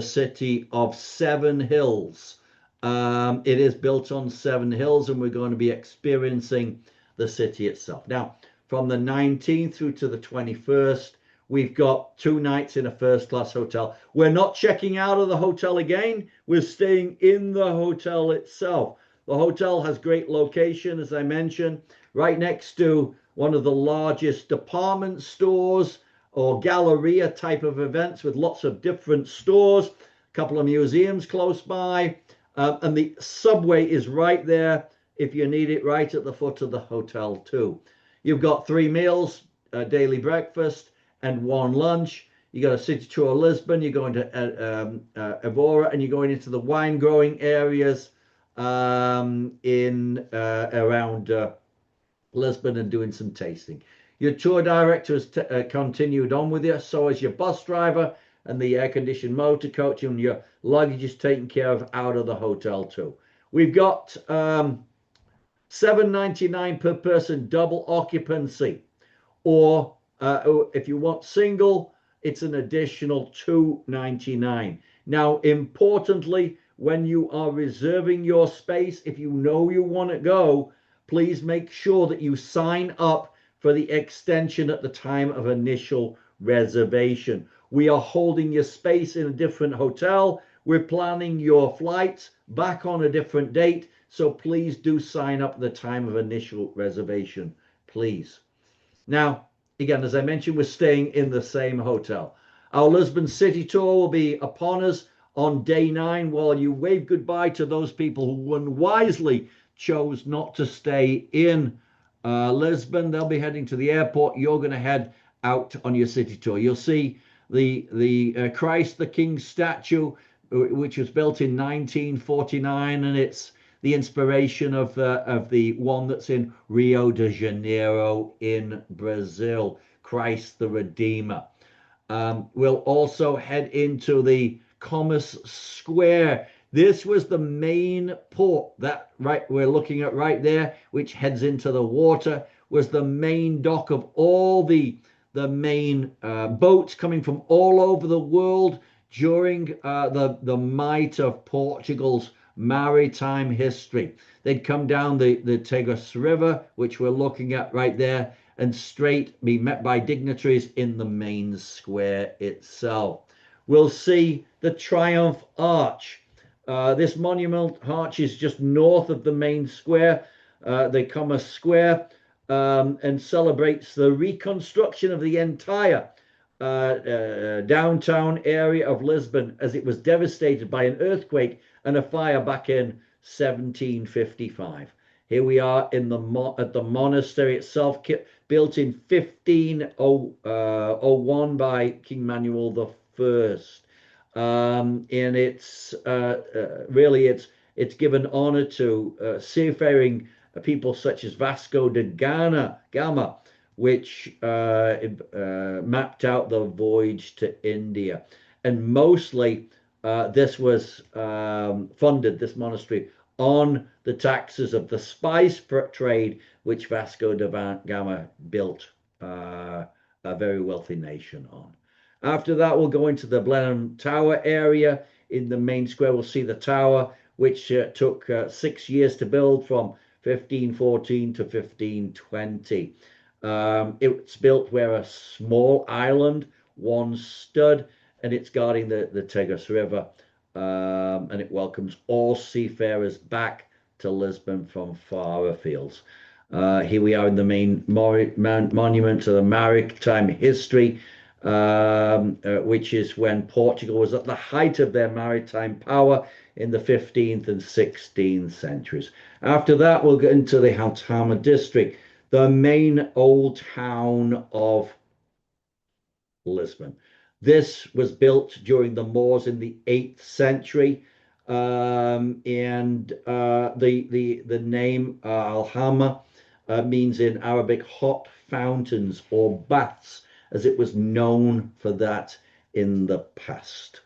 city of 7 hills. It is built on 7 hills, and we're going to be experiencing the city itself. Now, from the 19th through to the 21st, we've got 2 nights in a first-class hotel. We're not checking out of the hotel again. We're staying in the hotel itself. The hotel has great location, as I mentioned, right next to one of the largest department stores or galleria type of events with lots of different stores, a couple of museums close by, and the subway is right there if you need it, right at the foot of the hotel too. You've got 3 meals, a daily breakfast, and 1 lunch. You got a city tour of Lisbon. You're going to Evora, and you're going into the wine growing areas in around Lisbon, and doing some tasting. Your tour director has continued on with you, so is your bus driver and the air-conditioned motor coach, and your luggage is taken care of out of the hotel too. We've got $7.99 per person double occupancy, or if you want single, it's an additional $2.99. Now, importantly, when you are reserving your space, if you know you want to go, please make sure that you sign up for the extension at the time of initial reservation. We are holding your space in a different hotel. We're planning your flights back on a different date. So please do sign up at the time of initial reservation, please. Now, again, as I mentioned, we're staying in the same hotel. Our Lisbon City Tour will be upon us on day 9, while you wave goodbye to those people who unwisely chose not to stay in Lisbon. They'll be heading to the airport. You're going to head out on your city tour. You'll see the Christ the King statue, which was built in 1949, and it's the inspiration of the one that's in Rio de Janeiro in Brazil, Christ the Redeemer. We'll also head into the Commerce Square. This was the main port that we're looking at right there, which heads into the water, was the main dock of all the main boats coming from all over the world during the might of Portugal's maritime history. They'd come down the Tagus River, which we're looking at right there, and straight be met by dignitaries in the main square itself. We'll see the Triumph Arch. This monument arch is just north of the main square, the Commerce Square, and celebrates the reconstruction of the entire downtown area of Lisbon, as it was devastated by an earthquake and a fire back in 1755. Here we are in at the monastery itself, built in 1501 by King Manuel I. And it's really it's given honor to seafaring people such as Vasco da Gama, which mapped out the voyage to India. And mostly this was funded, this monastery, on the taxes of the spice trade, which Vasco da Gama built a very wealthy nation on. After that, we'll go into the Blenheim Tower area. In the main square, we'll see the tower, which took 6 years to build from 1514 to 1520. It's built where a small island once stood, and it's guarding the Tagus River, and it welcomes all seafarers back to Lisbon from far afields. Here we are in the main monument to the maritime history, which is when Portugal was at the height of their maritime power in the 15th and 16th centuries. After that, we'll get into the Altamira district, the main old town of Lisbon. This was built during the Moors in the 8th century, and the name Alhama means in Arabic hot fountains or baths, as it was known for that in the past.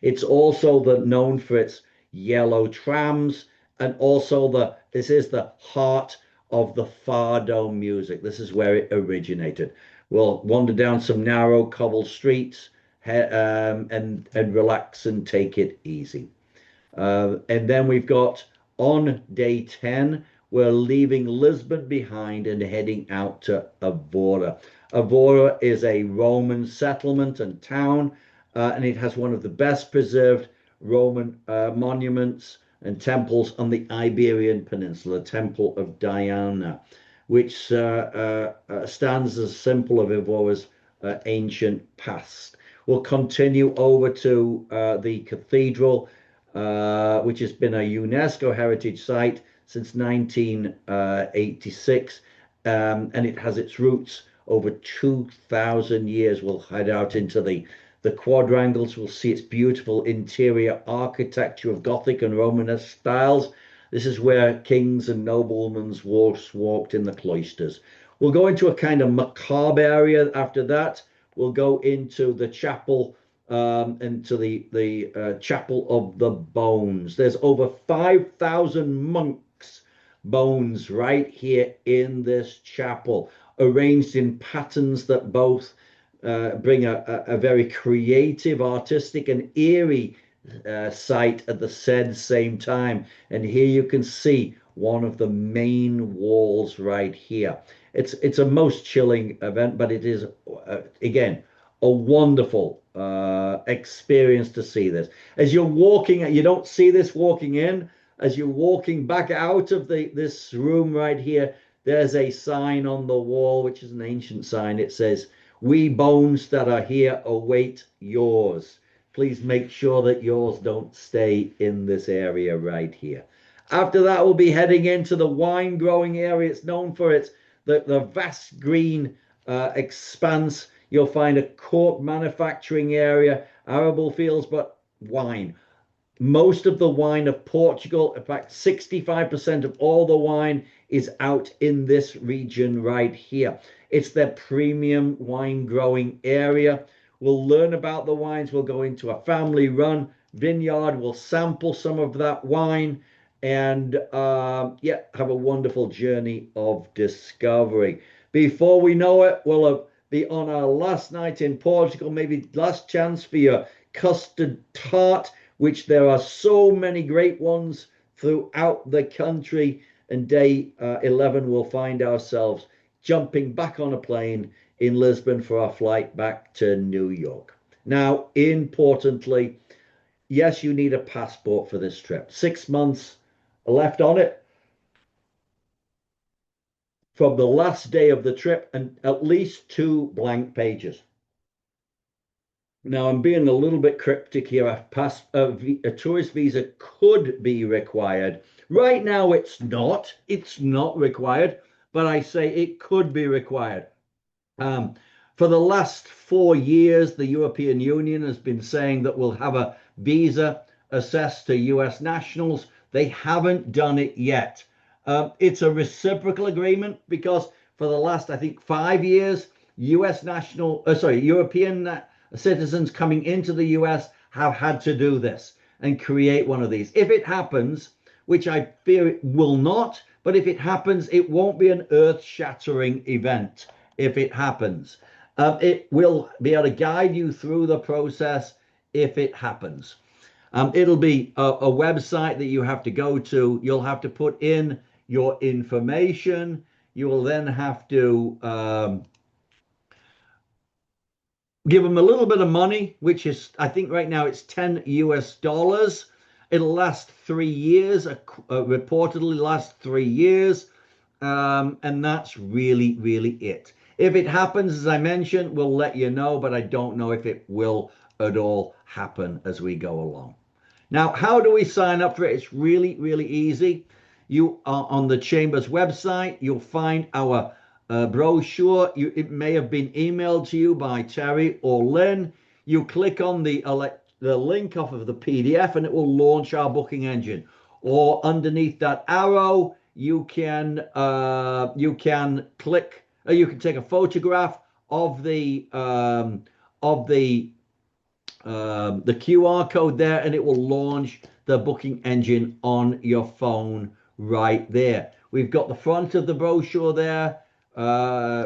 It's also known for its yellow trams, and also this is the heart of the fado music. This is where it originated. We'll wander down some narrow cobbled streets and relax and take it easy. And then we've got on day 10, we're leaving Lisbon behind and heading out to Evora. Evora is a Roman settlement and town, and it has one of the best preserved Roman monuments and temples on the Iberian Peninsula, the Temple of Diana, which stands as a symbol of Evora's ancient past. We'll continue over to the cathedral, which has been a UNESCO heritage site since 1986, and it has its roots over 2,000 years. We'll head out into the quadrangles. We'll see its beautiful interior architecture of Gothic and Romanesque styles. This is where kings and noblemen walked in the cloisters. We'll go into a kind of macabre area after that. We'll go into the chapel, into the Chapel of the Bones. There's over 5,000 monks' bones right here in this chapel, arranged in patterns that both bring a very creative, artistic, and eerie sight at the same time. And here you can see one of the main walls right here. It's a most chilling event, but it is again a wonderful experience to see this. As you're walking, you don't see this walking in. As you're walking back out of this room right here, there's a sign on the wall, which is an ancient sign. It says, "We bones that are here await yours. Please make sure that yours don't stay in this area right here." After that, we'll be heading into the wine growing area. It's known for the vast green expanse. You'll find a cork manufacturing area, arable fields, but wine. Most of the wine of Portugal, in fact, 65% of all the wine is out in this region right here. It's their premium wine growing area. We'll learn about the wines. We'll go into a family run vineyard. We'll sample some of that wine and yeah, have a wonderful journey of discovery. Before we know it, we'll be on our last night in Portugal, maybe last chance for your custard tart, which there are so many great ones throughout the country. And day 11, we'll find ourselves jumping back on a plane in Lisbon for our flight back to New York. Now, importantly, yes, you need a passport for this trip. 6 months left on it from the last day of the trip, and at least 2 blank pages. Now, I'm being a little bit cryptic here. A tourist visa could be required. Right now, it's not. It's not required, but I say it could be required. For the last 4 years, the European Union has been saying that we'll have a visa assessed to US nationals. They haven't done it yet. It's a reciprocal agreement because for the last, I think, 5 years, European citizens coming into the US have had to do this and create one of these. If it happens, which I fear it will not. But if it happens, it won't be an earth-shattering event if it happens. It will be able to guide you through the process if it happens. It'll be a website that you have to go to. You'll have to put in your information. You will then have to give them a little bit of money, which is, I think right now it's 10 US dollars. It'll last 3 years, reportedly last 3 years. And that's really, really it. If it happens, as I mentioned, we'll let you know, but I don't know if it will at all happen as we go along. Now, how do we sign up for it? It's really, really easy. You are on the Chamber's website. You'll find our brochure. It may have been emailed to you by Terry or Lynn. You click on the link off of the PDF and it will launch our booking engine. Or underneath that arrow, you can click. You can take a photograph of the QR code there, and it will launch the booking engine on your phone right there. We've got the front of the brochure there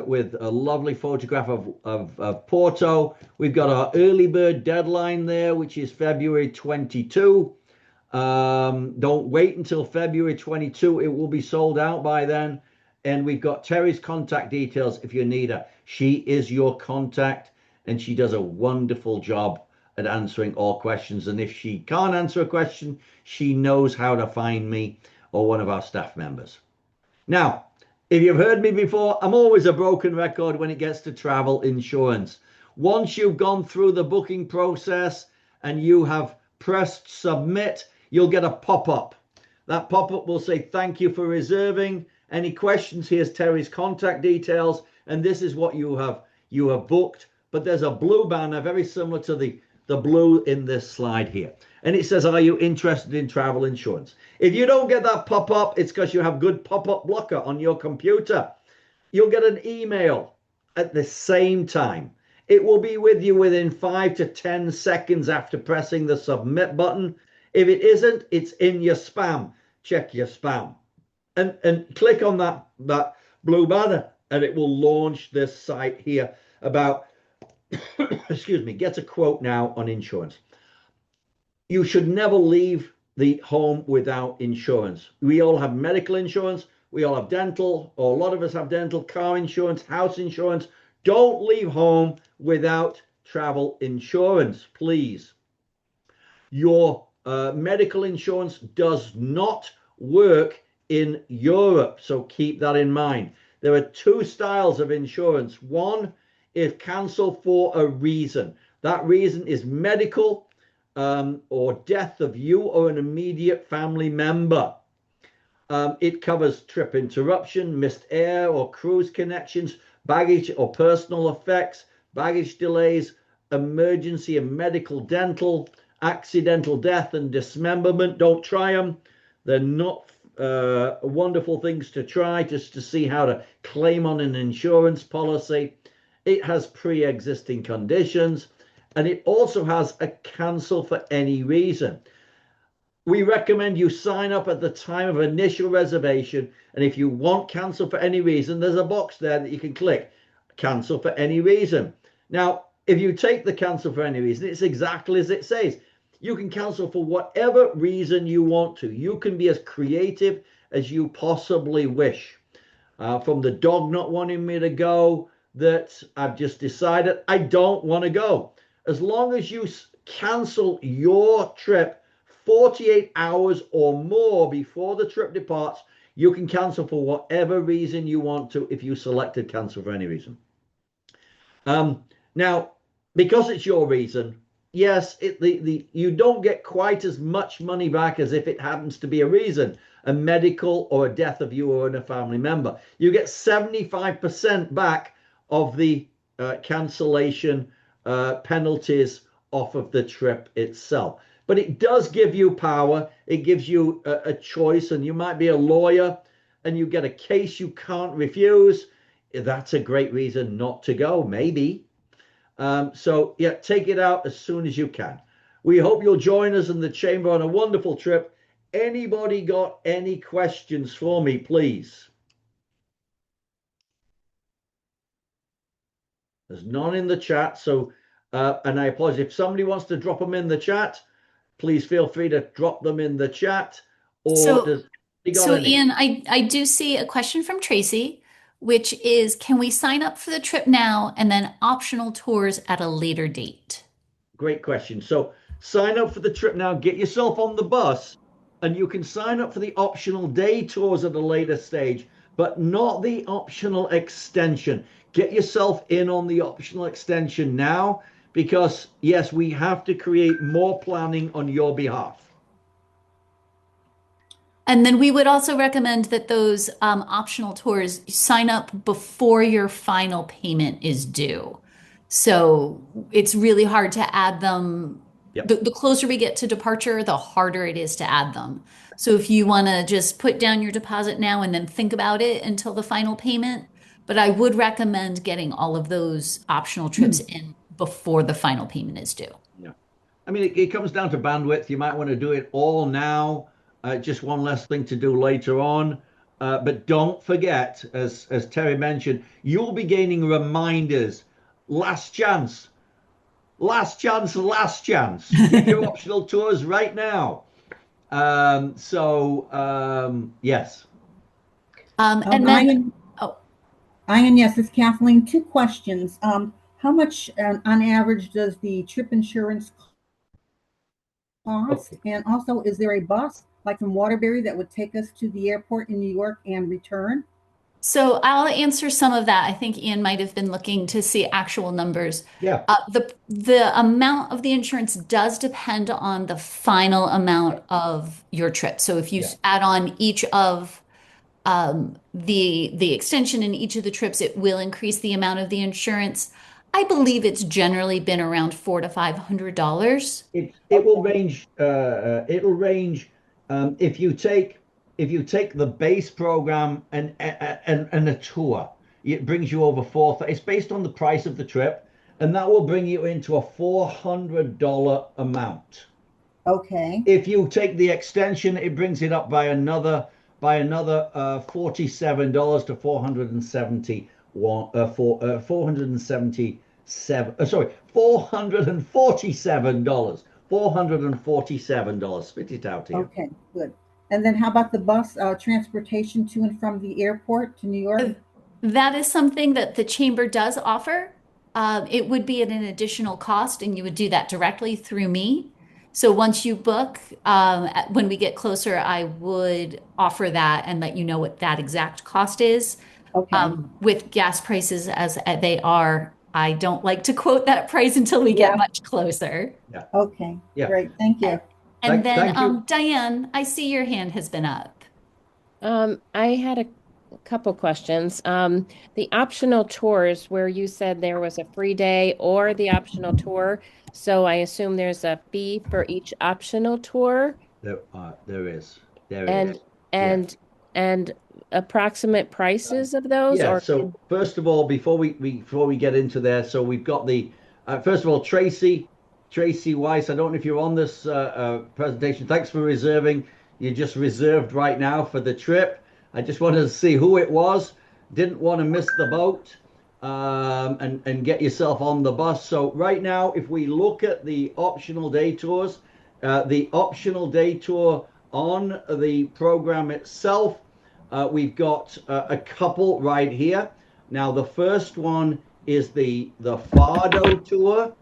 with a lovely photograph of Porto. We've got our early bird deadline there, which is February 22. Don't wait until February 22. It will be sold out by then. And we've got Terry's contact details if you need her. She is your contact, and she does a wonderful job at answering all questions. And if she can't answer a question, she knows how to find me or one of our staff members. Now, if you've heard me before, I'm always a broken record when it gets to travel insurance. Once you've gone through the booking process and you have pressed submit, you'll get a pop-up. That pop-up will say, thank you for reserving. Any questions? Here's Terry's contact details. And this is what you have booked. But there's a blue banner, very similar to the blue in this slide here. And it says, are you interested in travel insurance? If you don't get that pop-up, it's because you have good pop-up blocker on your computer. You'll get an email at the same time. It will be with you within 5 to 10 seconds after pressing the submit button. If it isn't, it's in your spam. Check your spam. And click on that blue banner, and it will launch this site here about, excuse me, get a quote now on insurance. You should never leave the home without insurance. We all have medical insurance. We all have dental, or a lot of us have dental, car insurance, house insurance. Don't leave home without travel insurance, please. Your medical insurance does not work in Europe, so keep that in mind. There are two styles of insurance. One is cancel for a reason. That reason is medical or death of you or an immediate family member. It covers trip interruption, missed air or cruise connections, baggage or personal effects, baggage delays, emergency and medical dental, accidental death and dismemberment. Don't try them. They're not wonderful things to try just to see how to claim on an insurance policy. It has pre-existing conditions, and it also has a cancel for any reason. We recommend you sign up at the time of initial reservation, and if you want cancel for any reason, there's a box there that you can click, cancel for any reason. Now, if you take the cancel for any reason, it's exactly as it says. You can cancel for whatever reason you want to. You can be as creative as you possibly wish. From the dog not wanting me to go, that I've just decided I don't want to go. As long as you cancel your trip 48 hours or more before the trip departs, you can cancel for whatever reason you want to if you selected cancel for any reason. Now, because it's your reason, yes, you don't get quite as much money back as if it happens to be a reason, a medical or a death of you or a family member. You get 75% back of the cancellation penalties off of the trip itself. But it does give you power. It gives you a choice, and you might be a lawyer and you get a case you can't refuse. That's a great reason not to go, maybe. So yeah, take it out as soon as you can. We hope you'll join us in the chamber on a wonderful trip. Anybody got any questions for me, please? There's none in the chat. So, and I apologize. If somebody wants to drop them in the chat, please feel free to drop them in the chat. Or So, does you got so any? Ian, I do see a question from Tracy, which is, can we sign up for the trip now and then optional tours at a later date? Great question. So sign up for the trip now, get yourself on the bus, and you can sign up for the optional day tours at a later stage, but not the optional extension. Get yourself in on the optional extension now because, yes, we have to create more planning on your behalf. And then we would also recommend that those optional tours sign up before your final payment is due. So it's really hard to add them. Yep. The closer we get to departure, the harder it is to add them. So if you want to just put down your deposit now and then think about it until the final payment, but I would recommend getting all of those optional trips in before the final payment is due. Yeah. I mean, it comes down to bandwidth. You might want to do it all now, just one less thing to do later on. But don't forget, as Terry mentioned, you'll be gaining reminders. Last chance, last chance, last chance. Get your optional tours right now. Yes. And then, Ian, oh, Ian, yes, it's Kathleen. Two questions. How much on average does the trip insurance cost? Okay. And also, is there a bus like from Waterbury that would take us to the airport in New York and return? so I'll answer some of that. I think Ian might have been looking to see actual numbers. Yeah. The amount of the insurance does depend on the final amount of your trip. So if you Yeah. add on each of the extension in each of the trips, it will increase the amount of the insurance. I believe it's generally been around $400 to $500. It will range. It'll range if you take the base program and a tour. It brings you over four. It's based on the price of the trip, and that will bring you into a $400 amount. Okay. If you take the extension, it brings it up by another $47 to 471 477 sorry, $447. $447. Spit it out here. Okay, good. And then how about the bus transportation to and from the airport to New York? That is something that the chamber does offer. It would be at an additional cost, and you would do that directly through me. So once you book, when we get closer, I would offer that and let you know what that exact cost is. Okay. With gas prices as they are, I don't like to quote that price until we get Yeah. much closer. Yeah. Okay. Yeah. Great. Thank you. And then, Thank you. Diane, I see your hand has been up. I had a couple questions. The optional tours where you said there was a free day or the optional tour. So I assume there's a fee for each optional tour There is. There and is. and and approximate prices of those Yeah. or So first of all, before we get into there, so we've got the first of all Tracy Weiss. I don't know if you're on this presentation. Thanks for reserving. You just reserved right now for the trip. I just wanted to see who it was. Didn't want to miss the boat and get yourself on the bus. So right now, if we look at the optional day tours, the optional day tour on the program itself, we've got a couple right here. Now, the first one is the Fado tour,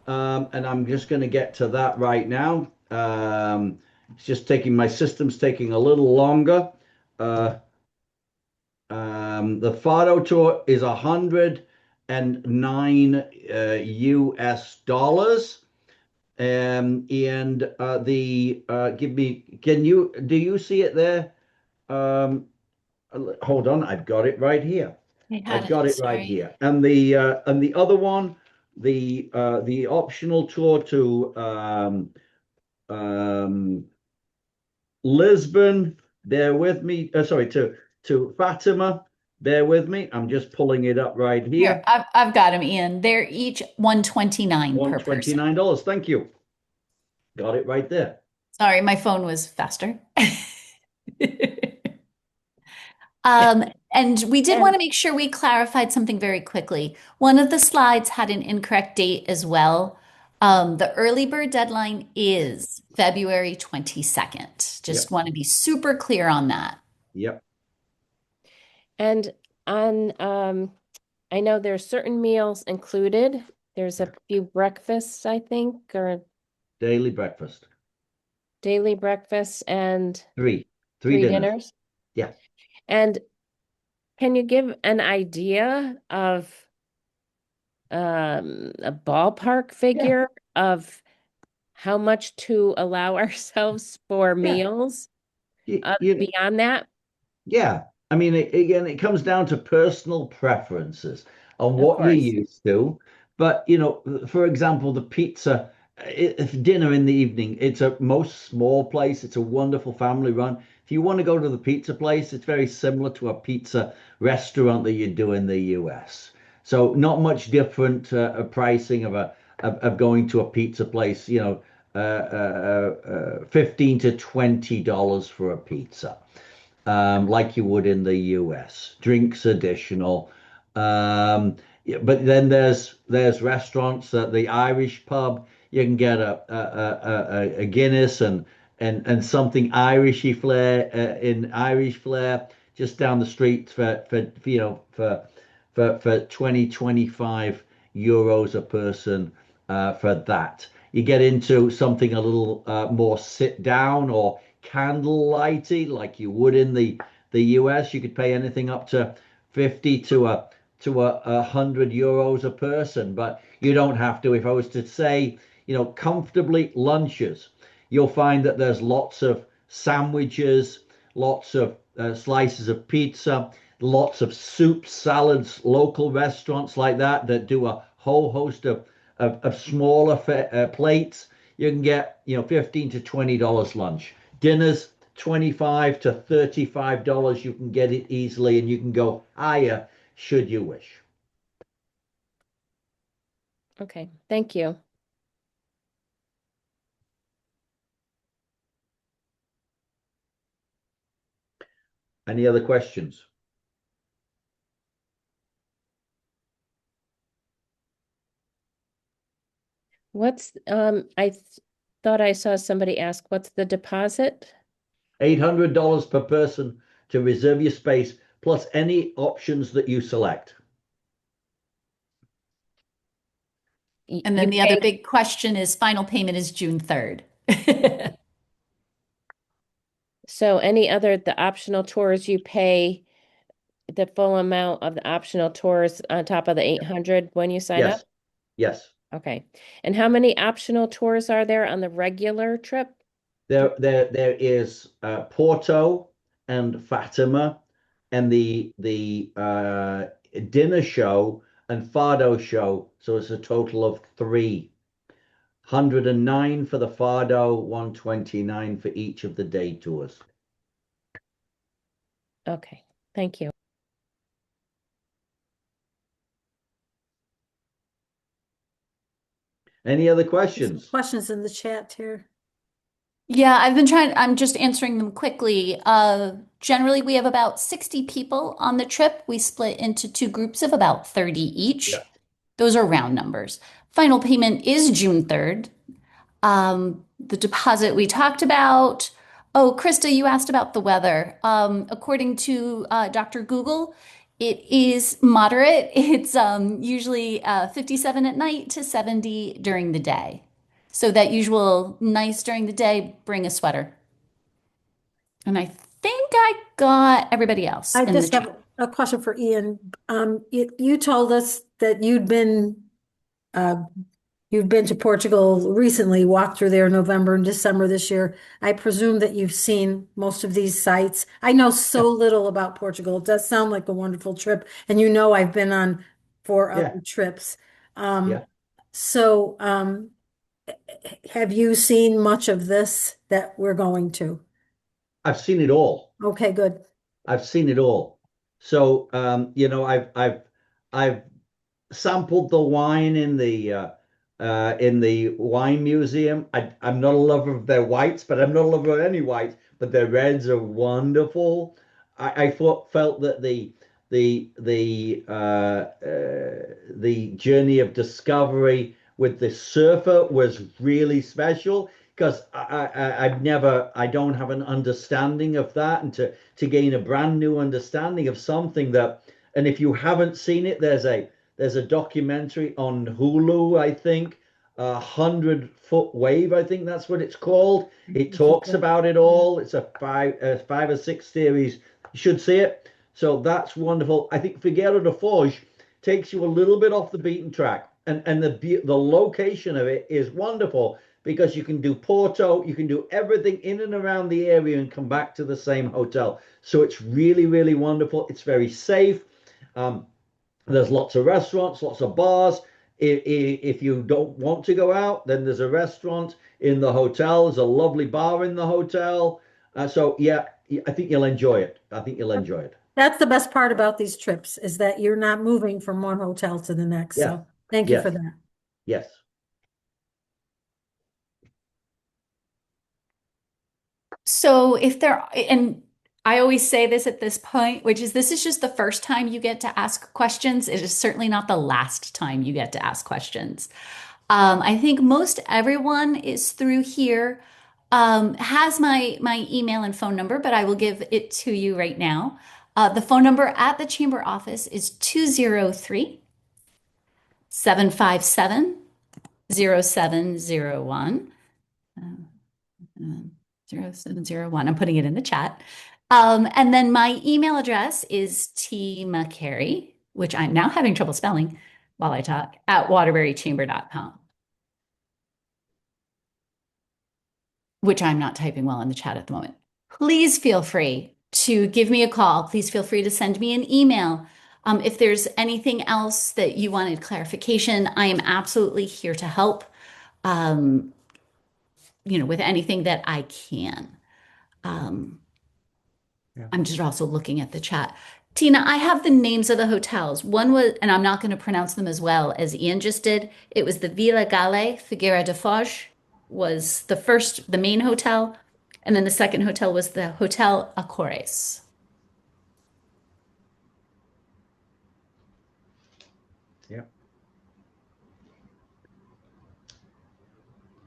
and I'm just going to get to that right now. It's just my system's taking a little longer. The Fado tour is $109 US dollars. And do you see it there? Hold on, I've got it right here. I've got it right here. And the other one, the optional tour to Lisbon, bear with me. Sorry, to Fatima, bear with me. I'm just pulling it up right here. I've got them, Ian. They're each $129 per person. $129. Thank you. Got it right there. Sorry, my phone was faster. And we did want to make sure we clarified something very quickly. One of the slides had an incorrect date as well. The early bird deadline is February 22nd. Just Yep. want to be super clear on that. Yep. And on, I know there's certain meals included. There's a few breakfasts, I think, or Daily breakfast. daily breakfasts and Three three dinners. dinners. Yeah. And can you give an idea of a ballpark figure of how much to allow ourselves for Yeah. meals You, beyond that? Yeah, I mean, again, it comes down to personal preferences on Of what you're course. used to. But, for example, the pizza, if dinner in the evening, it's a most small place. It's a wonderful family run. If you want to go to the pizza place, it's very similar to a pizza restaurant that you do in the US. So not much different pricing of going to a pizza place, 15 to $20 for a pizza, like you would in the US. Drinks additional. Yeah, but then there's restaurants at the Irish pub. You can get a Guinness and something Irishy flair in Irish flair just down the street for 20 25 euros a person for that. You get into something a little more sit down or candlelighty like you would in the US. You could pay anything up to 50 to 100 euros a person, but you don't have to. If I was to say, comfortably lunches, you'll find that there's lots of sandwiches, lots of slices of pizza, lots of soup, salads, local restaurants like that do a whole host of smaller plates. You can get, 15 to $20 lunch. Dinners, 25 to $35. You can get it easily, and you can go higher should you wish. Okay, thank you. Any other questions? Thought I saw somebody ask, what's the deposit? $800 per person to reserve your space, plus any options that you select. And then the other big question is final payment is June 3rd. So the optional tours, you pay the full amount of the optional tours on top of the 800 when you sign up? Yes. Okay. And how many optional tours are there on the regular trip? There is Porto and Fatima, and the dinner show and Fado show. So it's a total of three. 109 for the Fado, 129 for each of the day tours. Okay, thank you. Any other Some questions? questions in the chat here. Yeah, I'm just answering them quickly. Generally, we have about 60 people on the trip. We split into two groups of about 30 each. Yeah. Those are round numbers. Final payment is June 3rd. The deposit we talked about. Oh, Krista, you asked about the weather. According to Dr. Google, it is moderate. It's usually 57 at night to 70 during the day. So that usual nice during the day, bring a sweater. And I think I got everybody else I in just the have a question for Ian. You told us that uh, you've been to Portugal recently, walked through there November and December this year. I presume that you've seen most of these sites. I know so little about Portugal. It does sound like a wonderful trip, and I've been on 4 Yeah. other trips. Yeah. So, have you seen much of this that we're going to? I've seen it all. Okay, good. I've seen it all. So, I've sampled the wine in the in the wine museum. I'm not a lover of their whites, but I'm not a lover of any whites, but their reds are wonderful. I felt that the journey of discovery with the surfer was really special because I don't have an understanding of that, and to gain a brand new understanding of something that, and if you haven't seen it, there's a documentary on Hulu, I think, 100 Foot Wave, I think that's what it's called. It talks about it all. It's a five or six series. You should see it. So that's wonderful. I think Figueira da Foz takes you a little bit off the beaten track, and the location of it is wonderful because you can do Porto, you can do everything in and around the area and come back to the same hotel. So it's really, really wonderful. It's very safe. There's lots of restaurants, lots of bars. If you don't want to go out, then there's a restaurant in the hotel. There's a lovely bar in the hotel. So yeah, I think you'll enjoy it. I think you'll enjoy it. That's the best part about these trips is that you're not moving from one hotel to the next. Yeah. So thank you Yes. for that. Yes. So if there, and I always say this at this point, which is this is just the first time you get to ask questions. It is certainly not the last time you get to ask questions. I think most everyone is through here, has my email and phone number, but I will give it to you right now. The phone number at the chamber office is 203 757 0701. 0701. I'm putting it in the chat. And then my email address is tmccarey, which I'm now having trouble spelling while I talk, at waterburychamber.com, which I'm not typing well in the chat at the moment. Please feel free to give me a call. Please feel free to send me an email. If there's anything else that you wanted clarification, I am absolutely here to help, with anything that I can. Yeah. I'm just also looking at the chat. Tina, I have the names of the hotels. One was, and I'm not going to pronounce them as well as Ian just did. It was the Vila Gale Figueira da Foz was the main hotel. And then the second hotel was the Hotel Acores. Yeah.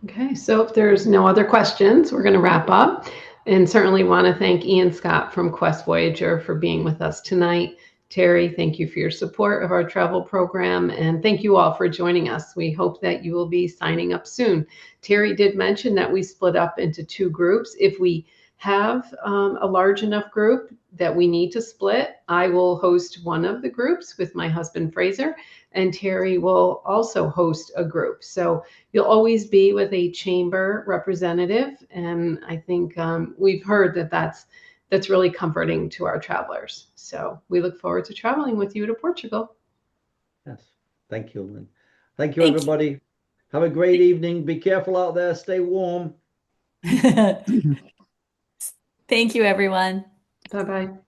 Okay, so if there's no other questions, we're going to wrap up. And certainly want to thank Ian Scott from Quest Voyager for being with us tonight. Terry, thank you for your support of our travel program. And thank you all for joining us. We hope that you will be signing up soon. Terry did mention that we split up into two groups. If we have a large enough group that we need to split, I will host one of the groups with my husband, Fraser, and Terry will also host a group. So you'll always be with a chamber representative. And I think we've heard that that's really comforting to our travelers. So we look forward to traveling with you to Portugal. Yes. Thank you, Lynn. Thank you, everybody. Have a great evening. Be careful out there. Stay warm. Thank you, everyone. Bye-bye.